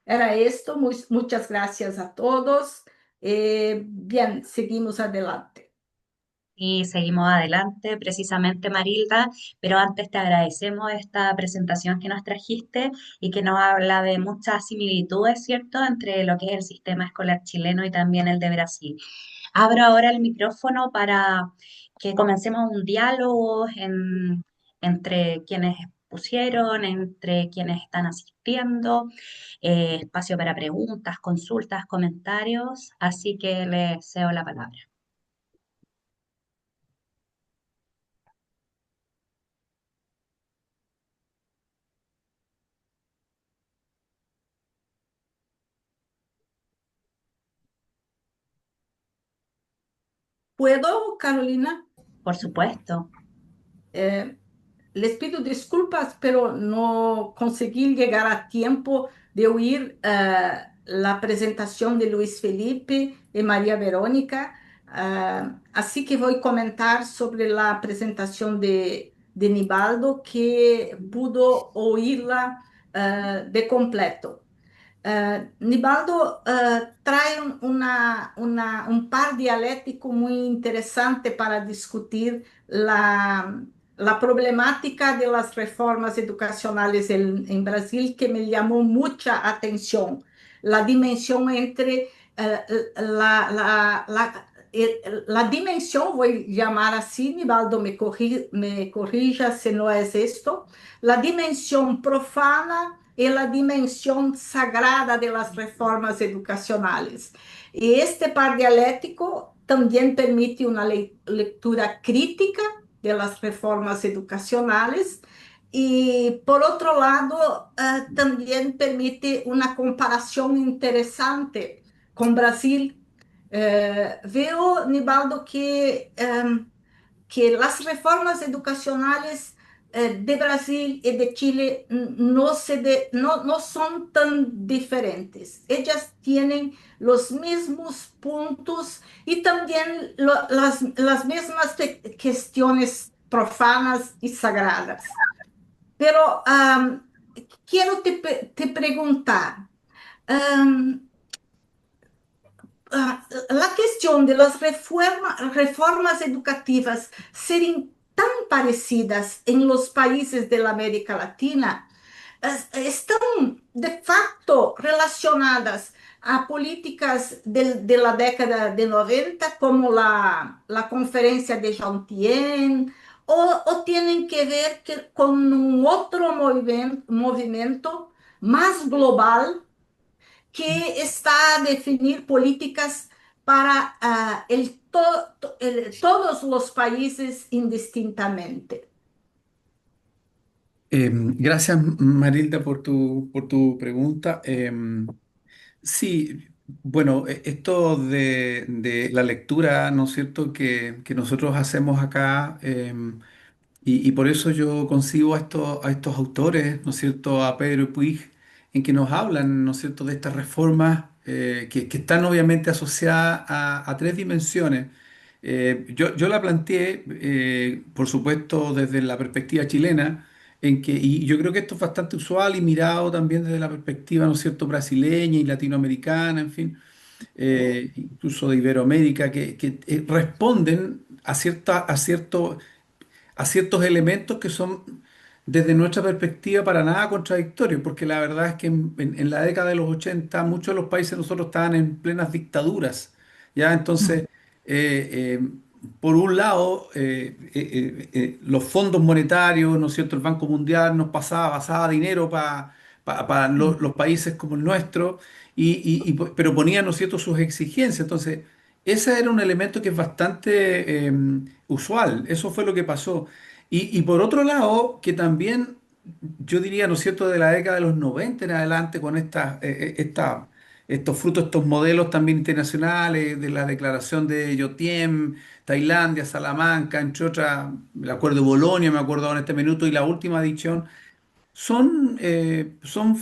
Era esto, muchas gracias a todos. Bien, seguimos adelante. Y seguimos adelante, precisamente Marilda, pero antes te agradecemos esta presentación que nos trajiste y que nos habla de muchas similitudes, ¿cierto?, entre lo que es el sistema escolar chileno y también el de Brasil. Abro ahora el micrófono para que comencemos un diálogo entre quienes pusieron, entre quienes están asistiendo, espacio para preguntas, consultas, comentarios, así que les cedo la palabra. ¿Puedo, Carolina? Por supuesto. Les pido disculpas, pero no conseguí llegar a tiempo de oír la presentación de Luis Felipe y María Verónica, así que voy a comentar sobre la presentación de Nibaldo, que pudo oírla de completo. Nibaldo trae un par dialéctico muy interesante para discutir la problemática de las reformas educacionales en Brasil, que me llamó mucha atención. La dimensión entre la dimensión, voy a llamar así, Nibaldo me corrija si no es esto, la dimensión profana y la dimensión sagrada de las reformas educacionales. Y este par dialéctico también permite una lectura crítica de las reformas educacionales y, por otro lado, también permite una comparación interesante con Brasil. Veo, Nibaldo, que las reformas educacionales de Brasil y de Chile no son tan diferentes. Ellas tienen los mismos puntos y también las mismas cuestiones profanas y sagradas. Pero quiero te preguntar, Am, la cuestión de las reformas educativas serem tan parecidas en los países de la América Latina, estão de facto relacionadas a políticas de la década de 90, como la conferencia de Jauntien, o tienen que ver con un otro movimiento más global que está a definir políticas para todos los países indistintamente. Gracias, Marilda, por tu pregunta. Sí, bueno, esto de la lectura, ¿no es cierto?, que nosotros hacemos acá, y por eso yo concibo a estos autores, ¿no es cierto?, a Pedro y Puig, en que nos hablan, ¿no es cierto?, de estas reformas que están obviamente asociadas a tres dimensiones. Yo la planteé, por supuesto, desde la perspectiva chilena, y yo creo que esto es bastante usual y mirado también desde la perspectiva, ¿no es cierto?, brasileña y latinoamericana, en fin, incluso de Iberoamérica, que responden a ciertos elementos que son, desde nuestra perspectiva, para nada contradictorios, porque la verdad es que en la década de los 80 muchos de los países de nosotros estaban en plenas dictaduras, ¿ya? Entonces, eh, por un lado, los fondos monetarios, ¿no es cierto? El Banco Mundial nos pasaba dinero para los países como el nuestro, pero ponía, ¿no es cierto?, sus exigencias. Entonces, ese era un elemento que es bastante usual. Eso fue lo que pasó. Y por otro lado, que también yo diría, ¿no es cierto?, de la década de los 90 en adelante, con estos frutos, estos modelos también internacionales, de la declaración de Yotiem, Tailandia, Salamanca, entre otras, el acuerdo de Bolonia, me acuerdo ahora en este minuto, y la última edición son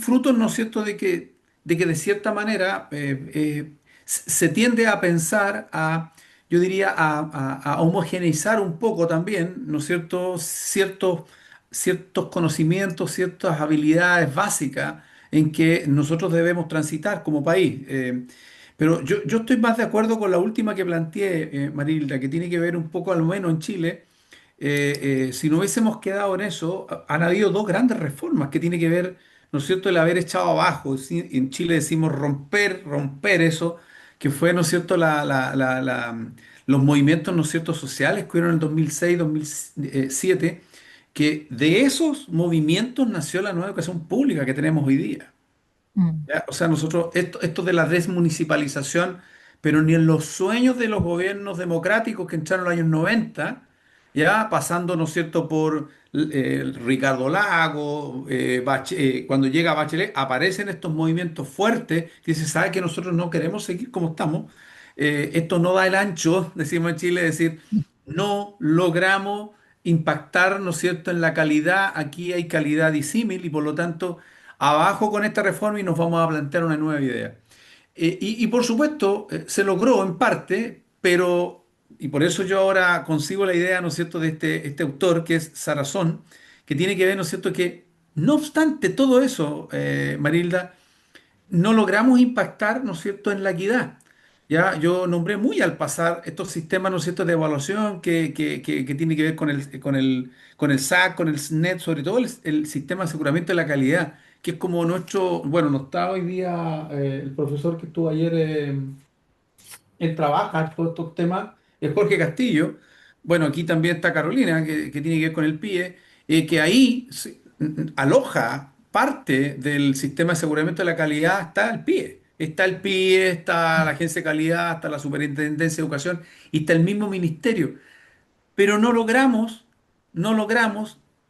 frutos, ¿no es cierto?, de que de cierta manera se tiende a pensar, yo diría, a homogeneizar un poco también, ¿no es cierto?, ciertos conocimientos, ciertas habilidades básicas en que nosotros debemos transitar como país. Pero yo estoy más de acuerdo con la última que planteé, Marilda, que tiene que ver un poco, al menos en Chile, si no hubiésemos quedado en eso, han habido dos grandes reformas que tiene que ver, ¿no es cierto?, el haber echado abajo. Sí, en Chile decimos romper eso, que fue, ¿no es cierto?, los movimientos, ¿no es cierto?, sociales que hubieron en el 2006, 2007, que de esos movimientos nació la nueva educación pública que tenemos hoy día. Mm. ¿Ya? O sea, nosotros, esto de la desmunicipalización, pero ni en los sueños de los gobiernos democráticos que entraron en los años 90, ya pasando, ¿no es cierto?, por Ricardo Lago, cuando llega Bachelet, aparecen estos movimientos fuertes que se sabe que nosotros no queremos seguir como estamos. Esto no da el ancho, decimos en Chile, es decir, no logramos impactar, ¿no es cierto?, en la calidad. Aquí hay calidad disímil y por lo tanto abajo con esta reforma y nos vamos a plantear una nueva idea. Y por supuesto, se logró en parte, pero, y por eso yo ahora consigo la idea, ¿no es cierto?, de este autor que es Sarazón, que tiene que ver, ¿no es cierto?, que no obstante todo eso, Marilda, no logramos impactar, ¿no es cierto?, en la equidad. Ya, yo nombré muy al pasar estos sistemas, ¿no es cierto?, de evaluación que tiene que ver con el SAC, con el SNET, sobre todo el sistema de aseguramiento de la calidad, que es como nuestro, bueno, no está hoy día el profesor que estuvo ayer, él trabaja todos estos temas, es Jorge Castillo. Bueno, aquí también está Carolina, que tiene que ver con el PIE, que ahí aloja parte del sistema de aseguramiento de la calidad, está el PIE. Está el PIE, está la Agencia de Calidad, está la Superintendencia de Educación y está el mismo ministerio, pero no logramos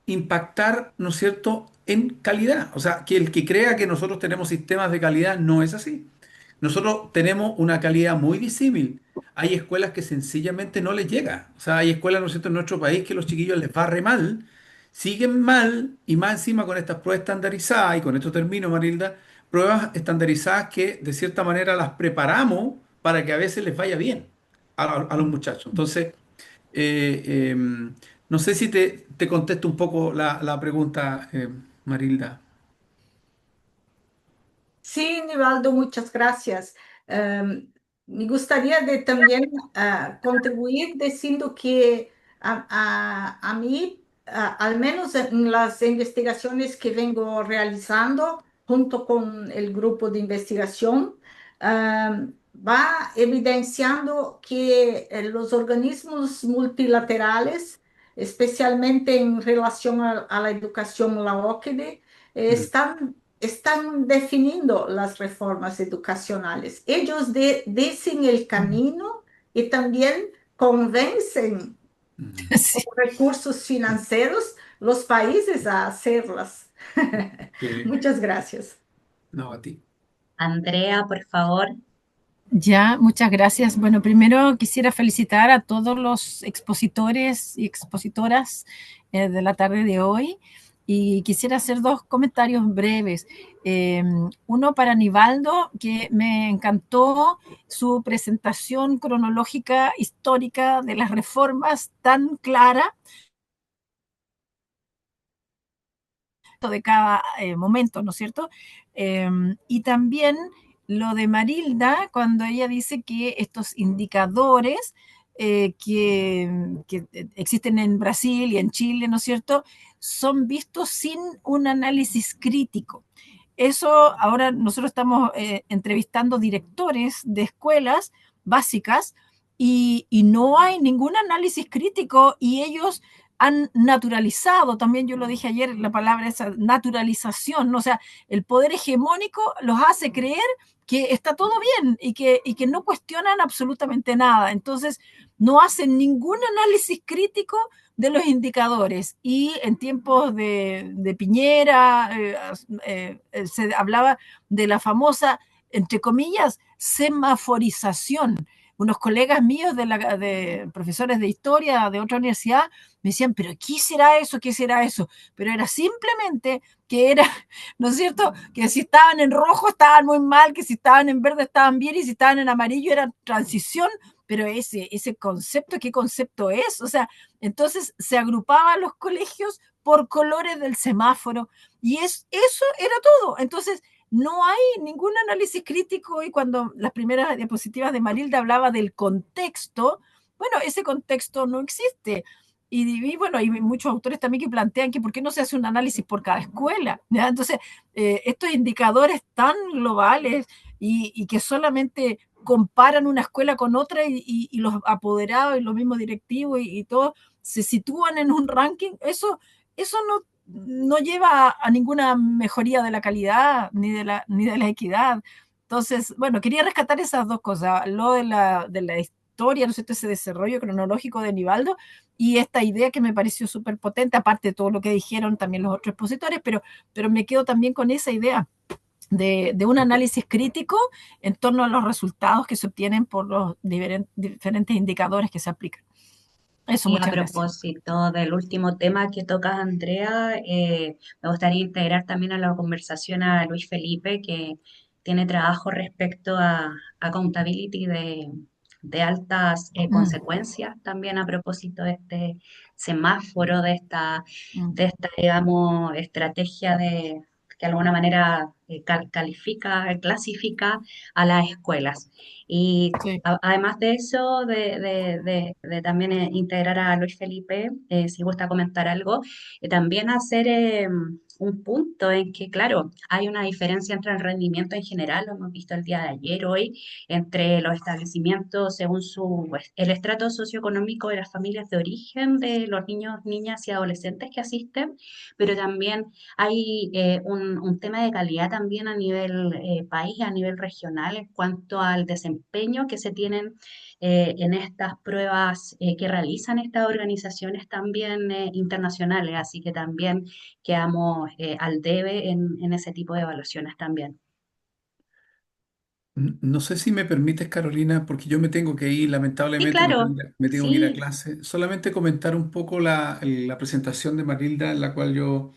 impactar, ¿no es cierto?, en calidad. O sea, que el que crea que nosotros tenemos sistemas de calidad no es así. Nosotros tenemos una calidad muy disímil. Hay escuelas que sencillamente no les llega. O sea, hay escuelas, ¿no es cierto?, en nuestro país que los chiquillos les va re mal, siguen mal y más encima con estas pruebas estandarizadas, y con esto termino, Marilda, pruebas estandarizadas que de cierta manera las preparamos para que a veces les vaya bien a los muchachos. Entonces, no sé si te contesto un poco la pregunta, Marilda. Sí, Nivaldo, muchas gracias. Me gustaría de también contribuir diciendo que a mí, al menos en las investigaciones que vengo realizando junto con el grupo de investigación, va evidenciando que los organismos multilaterales, especialmente en relación a la educación, la OCDE, Mm, están definiendo las reformas educacionales. Ellos dicen el camino y también convencen mm, con Sí. recursos financieros los países a hacerlas. sí. Muchas gracias. No, a ti. Andrea, por favor. Ya, muchas gracias. Bueno, primero quisiera felicitar a todos los expositores y expositoras de la tarde de hoy y quisiera hacer dos comentarios breves. Uno para Nivaldo, que me encantó su presentación cronológica histórica de las reformas tan clara de cada momento, ¿no es cierto? Y también lo de Marilda, cuando ella dice que estos indicadores que existen en Brasil y en Chile, ¿no es cierto?, son vistos sin un análisis crítico. Eso ahora nosotros estamos entrevistando directores de escuelas básicas y no hay ningún análisis crítico y ellos han naturalizado, también yo lo dije ayer, la palabra esa naturalización, ¿no? O sea, el poder hegemónico los hace creer que está todo bien y que no cuestionan absolutamente nada. Entonces, no hacen ningún análisis crítico de los indicadores. Y en tiempos de Piñera se hablaba de la famosa, entre comillas, semaforización. Unos colegas míos de profesores de historia de otra universidad me decían, pero ¿qué será eso? ¿Qué será eso? Pero era simplemente que era, ¿no es cierto? Que si estaban en rojo estaban muy mal, que si estaban en verde estaban bien y si estaban en amarillo era transición, pero ese concepto, ¿qué concepto es? O sea, entonces se agrupaban los colegios por colores del semáforo y eso era todo. Entonces, no hay ningún análisis crítico y cuando las primeras diapositivas de Marilda hablaba del contexto, bueno, ese contexto no existe. Y bueno, hay muchos autores también que plantean que por qué no se hace un análisis por cada escuela, ¿ya? Entonces, estos indicadores tan globales y que solamente comparan una escuela con otra y los apoderados y los mismos directivos y todos se sitúan en un ranking, eso no lleva a ninguna mejoría de la calidad ni de la equidad. Entonces, bueno, quería rescatar esas dos cosas, lo de la historia, ¿no es cierto?, ese desarrollo cronológico de Nivaldo y esta idea que me pareció súper potente, aparte de todo lo que dijeron también los otros expositores, pero me quedo también con esa idea de un análisis crítico en torno a los resultados que se obtienen por los diferentes indicadores que se aplican. Eso, Y a muchas gracias. propósito del último tema que tocas, Andrea, me gustaría integrar también a la conversación a Luis Felipe, que tiene trabajo respecto a accountability de altas Mm, consecuencias, también a propósito de este semáforo, mm, de esta, digamos, estrategia que de alguna manera califica, clasifica a las escuelas. Y sí. además de eso, de también integrar a Luis Felipe, si gusta comentar algo, también hacer un punto en que, claro, hay una diferencia entre el rendimiento en general, lo hemos visto el día de ayer, hoy, entre los establecimientos según el estrato socioeconómico de las familias de origen de los niños, niñas y adolescentes que asisten, pero también hay un tema de calidad también a nivel país, a nivel regional, en cuanto al desempeño que se tienen en estas pruebas que realizan estas organizaciones también internacionales. Así que también quedamos al debe en ese tipo de evaluaciones también. No sé si me permites, Carolina, porque yo me tengo que ir, Sí, lamentablemente claro, me tengo que ir a sí. clase. Solamente comentar un poco la presentación de Marilda, en la cual yo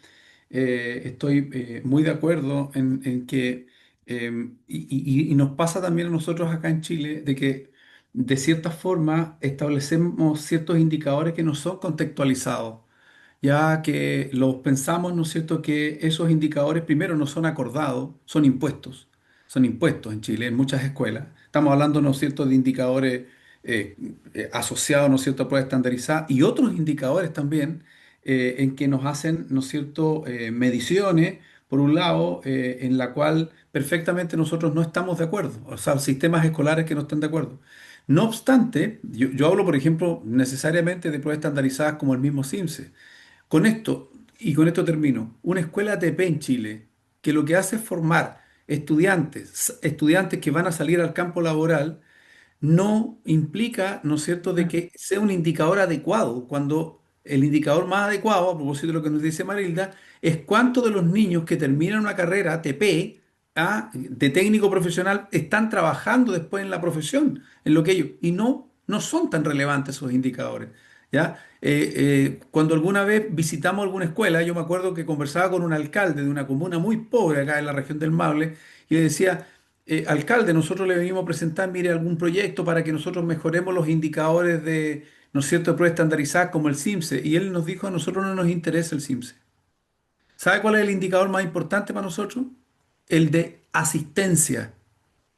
estoy muy de acuerdo en que, y nos pasa también a nosotros acá en Chile, de que de cierta forma establecemos ciertos indicadores que no son contextualizados, ya que los pensamos, ¿no es cierto?, que esos indicadores primero no son acordados, son impuestos. son impuestos en Chile, en muchas escuelas. Estamos hablando, ¿no es cierto?, de indicadores asociados, ¿no es cierto?, a pruebas estandarizadas y otros indicadores también en que nos hacen, ¿no es cierto?, mediciones, por un lado, en la cual perfectamente nosotros no estamos de acuerdo, o sea, sistemas escolares que no están de acuerdo. No obstante, yo hablo, por ejemplo, necesariamente de pruebas estandarizadas como el mismo CIMSE. Con esto, y con esto termino, una escuela ATP en Chile, que lo que hace es formar estudiantes que van a salir al campo laboral, no implica, ¿no es cierto?, de que sea un indicador adecuado, cuando el indicador más adecuado, a propósito de lo que nos dice Marilda, es cuántos de los niños que terminan una carrera ATP, de técnico profesional, están trabajando después en la profesión, en lo que ellos, y no son tan relevantes esos indicadores, ¿ya? Cuando alguna vez visitamos alguna escuela, yo me acuerdo que conversaba con un alcalde de una comuna muy pobre acá en la región del Maule, y le decía, alcalde, nosotros le venimos a presentar, mire, algún proyecto para que nosotros mejoremos los indicadores de, ¿no es cierto?, de pruebas estandarizadas como el CIMSE. Y él nos dijo, a nosotros no nos interesa el CIMSE. ¿Sabe cuál es el indicador más importante para nosotros? El de asistencia,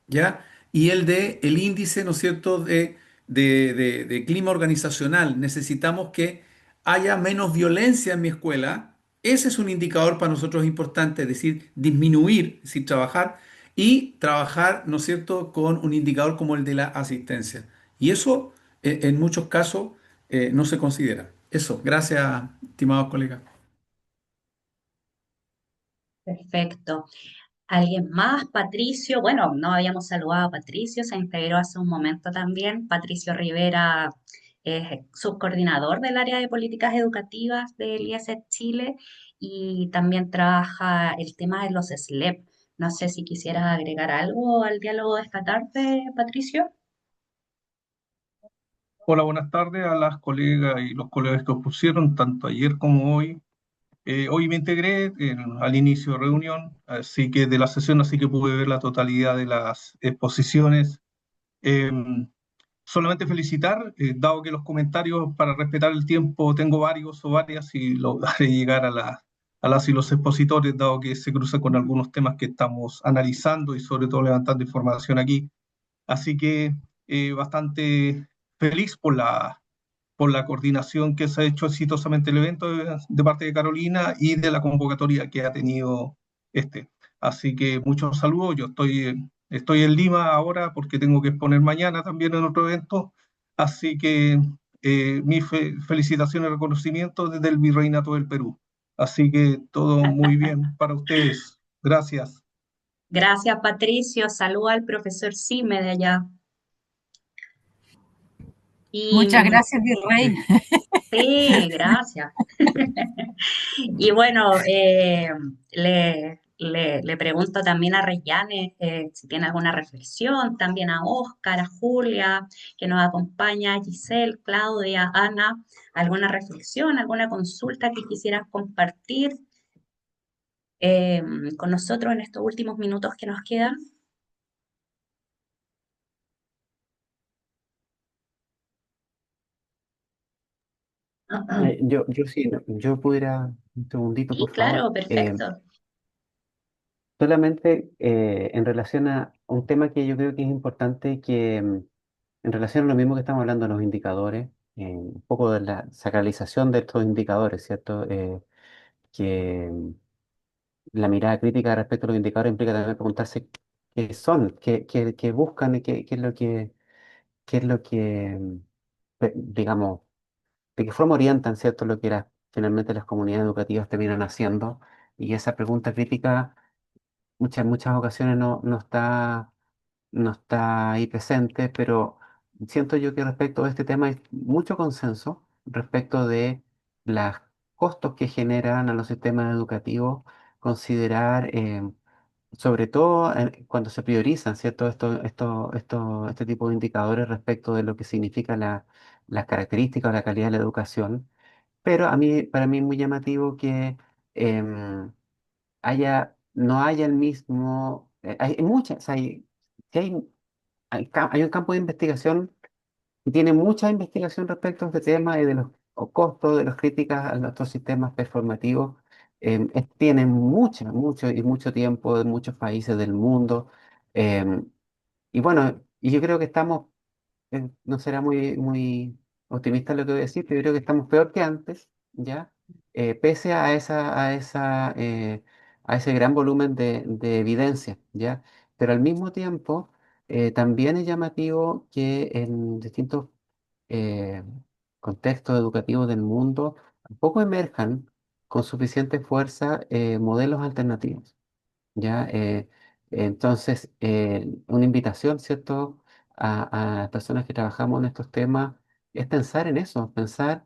¿ya? Y el índice, ¿no es cierto?, de clima organizacional. Necesitamos que haya menos violencia en mi escuela. Ese es un indicador para nosotros importante, es decir, disminuir, es decir, trabajar y trabajar, ¿no es cierto?, con un indicador como el de la asistencia. Y eso, en muchos casos, no se considera. Eso, gracias, estimados colegas. Perfecto. ¿Alguien más? Patricio. Bueno, no habíamos saludado a Patricio, se integró hace un momento también. Patricio Rivera es subcoordinador del área de políticas educativas del IESET Chile y también trabaja el tema de los SLEP. No sé si quisieras agregar algo al diálogo de esta tarde, Patricio. Hola, buenas tardes a las colegas y los colegas que os pusieron, tanto ayer como hoy. Hoy me integré al inicio de reunión, así que de la sesión, así que pude ver la totalidad de las exposiciones. Eh, Solamente felicitar, dado que los comentarios para respetar el tiempo tengo varios o varias y lo haré llegar a las y los expositores, dado que se cruza con algunos temas que estamos analizando y sobre todo levantando información aquí. Así que bastante feliz por la coordinación que se ha hecho exitosamente el evento de parte de Carolina y de la convocatoria que ha tenido este. Así que muchos saludos. Estoy en Lima ahora porque tengo que exponer mañana también en otro evento. Así que felicitaciones y reconocimiento desde el Virreinato del Perú. Así que todo muy bien para ustedes. Gracias. Gracias, Patricio. Saluda al profesor Sime de allá. Y Muchas gracias, Virrey. sí, gracias. Y bueno, le pregunto también a Reyane si tiene alguna reflexión, también a Óscar, a Julia, que nos acompaña, a Giselle, Claudia, Ana, alguna reflexión, alguna consulta que quisieras compartir eh, con nosotros en estos últimos minutos que nos quedan. Yo sí, no, yo pudiera, un segundito, Sí, por favor. claro, perfecto. Solamente en relación a un tema que yo creo que es importante, que en relación a lo mismo que estamos hablando de los indicadores, un poco de la sacralización de estos indicadores, ¿cierto? Que la mirada crítica respecto a los indicadores implica también preguntarse qué son, qué buscan y qué es lo que, digamos, de qué forma orientan, ¿cierto? Lo que finalmente las comunidades educativas terminan haciendo. Y esa pregunta crítica muchas ocasiones no está ahí presente, pero siento yo que respecto a este tema hay mucho consenso respecto de los costos que generan a los sistemas educativos, considerar, sobre todo cuando se priorizan, ¿cierto? Este tipo de indicadores respecto de lo que significa las características o la calidad de la educación. Pero para mí es muy llamativo que em, no haya el mismo, hay muchas, que hay un campo de investigación y tiene mucha investigación respecto a este tema y de los costos de las críticas a nuestros sistemas performativos. Tienen mucho y mucho tiempo de muchos países del mundo. Em, y bueno, y yo creo que estamos, no será muy optimista lo que voy a decir, pero yo creo que estamos peor que antes, ¿ya? Pese a ese gran volumen de evidencia, ¿ya? Pero al mismo tiempo, también es llamativo que en distintos eh, contextos educativos del mundo tampoco emerjan con suficiente fuerza modelos alternativos. ¿Ya? Entonces, una invitación, ¿cierto?, a personas que trabajamos en estos temas es pensar en eso, pensar,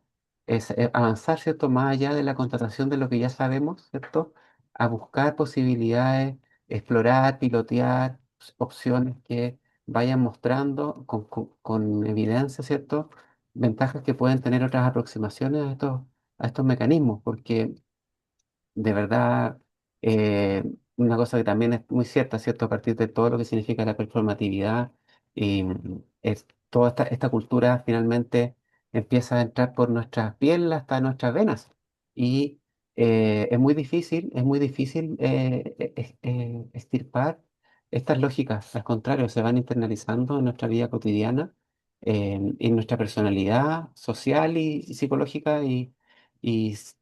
avanzar, ¿cierto?, más allá de la constatación de lo que ya sabemos, ¿cierto?, a buscar posibilidades, explorar, pilotear opciones que vayan mostrando con evidencia, ¿cierto?, ventajas que pueden tener otras aproximaciones a estos mecanismos, porque de verdad, una cosa que también es muy cierta, ¿cierto? A partir de todo lo que significa la performatividad, y es, toda esta cultura finalmente empieza a entrar por nuestras pieles hasta nuestras venas. Y es muy difícil extirpar estas lógicas. Al contrario, se van internalizando en nuestra vida cotidiana, en nuestra personalidad social y psicológica, y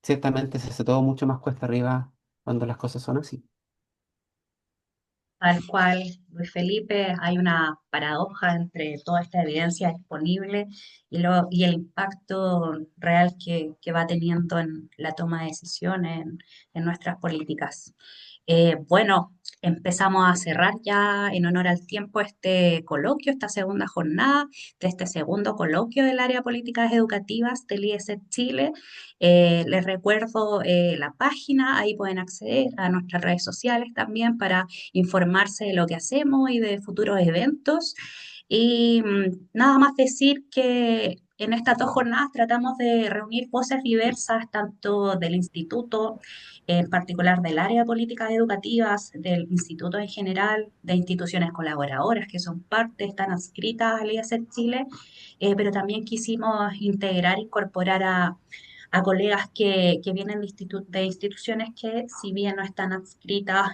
ciertamente se hace todo mucho más cuesta arriba cuando las cosas son así. Tal cual, Luis Felipe, hay una paradoja entre toda esta evidencia disponible y el impacto real que va teniendo en la toma de decisiones en nuestras políticas. Bueno, empezamos a cerrar ya en honor al tiempo este coloquio, esta segunda jornada de este segundo coloquio del área de políticas educativas del IESET Chile. Les recuerdo la página, ahí pueden acceder a nuestras redes sociales también para informarse de lo que hacemos y de futuros eventos. Y nada más decir que en estas dos jornadas tratamos de reunir voces diversas, tanto del instituto, en particular del área de políticas educativas, del instituto en general, de instituciones colaboradoras que son parte, están adscritas al IESET Chile, pero también quisimos integrar, incorporar a colegas que vienen de instituciones que, si bien no están adscritas,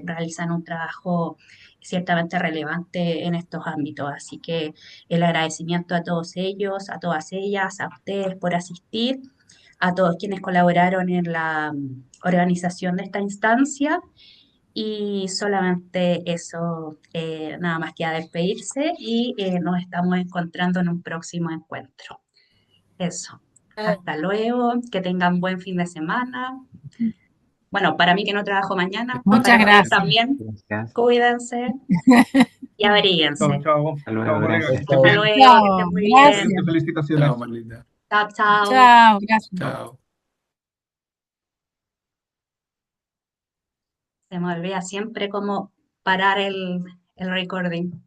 realizan un trabajo ciertamente relevante en estos ámbitos. Así que el agradecimiento a todos ellos, a todas ellas, a ustedes por asistir, a todos quienes colaboraron en la organización de esta instancia. Y solamente eso, nada más que a despedirse y nos estamos encontrando en un próximo encuentro. Eso. Eh, Hasta luego, que tengan buen fin de semana. Bueno, para mí que no trabajo mañana, Muchas para ustedes gracias. también, Gracias. cuídense y Chao, abríguense. chao. Hasta luego, Chao, colega, que gracias. estén Hasta bien. luego, que estén Chao, muy bien. Excelente, gracias. felicitaciones. Chao, Marlita. Chao, chao. Chao, gracias. Chao. Se me olvida siempre cómo parar el recording.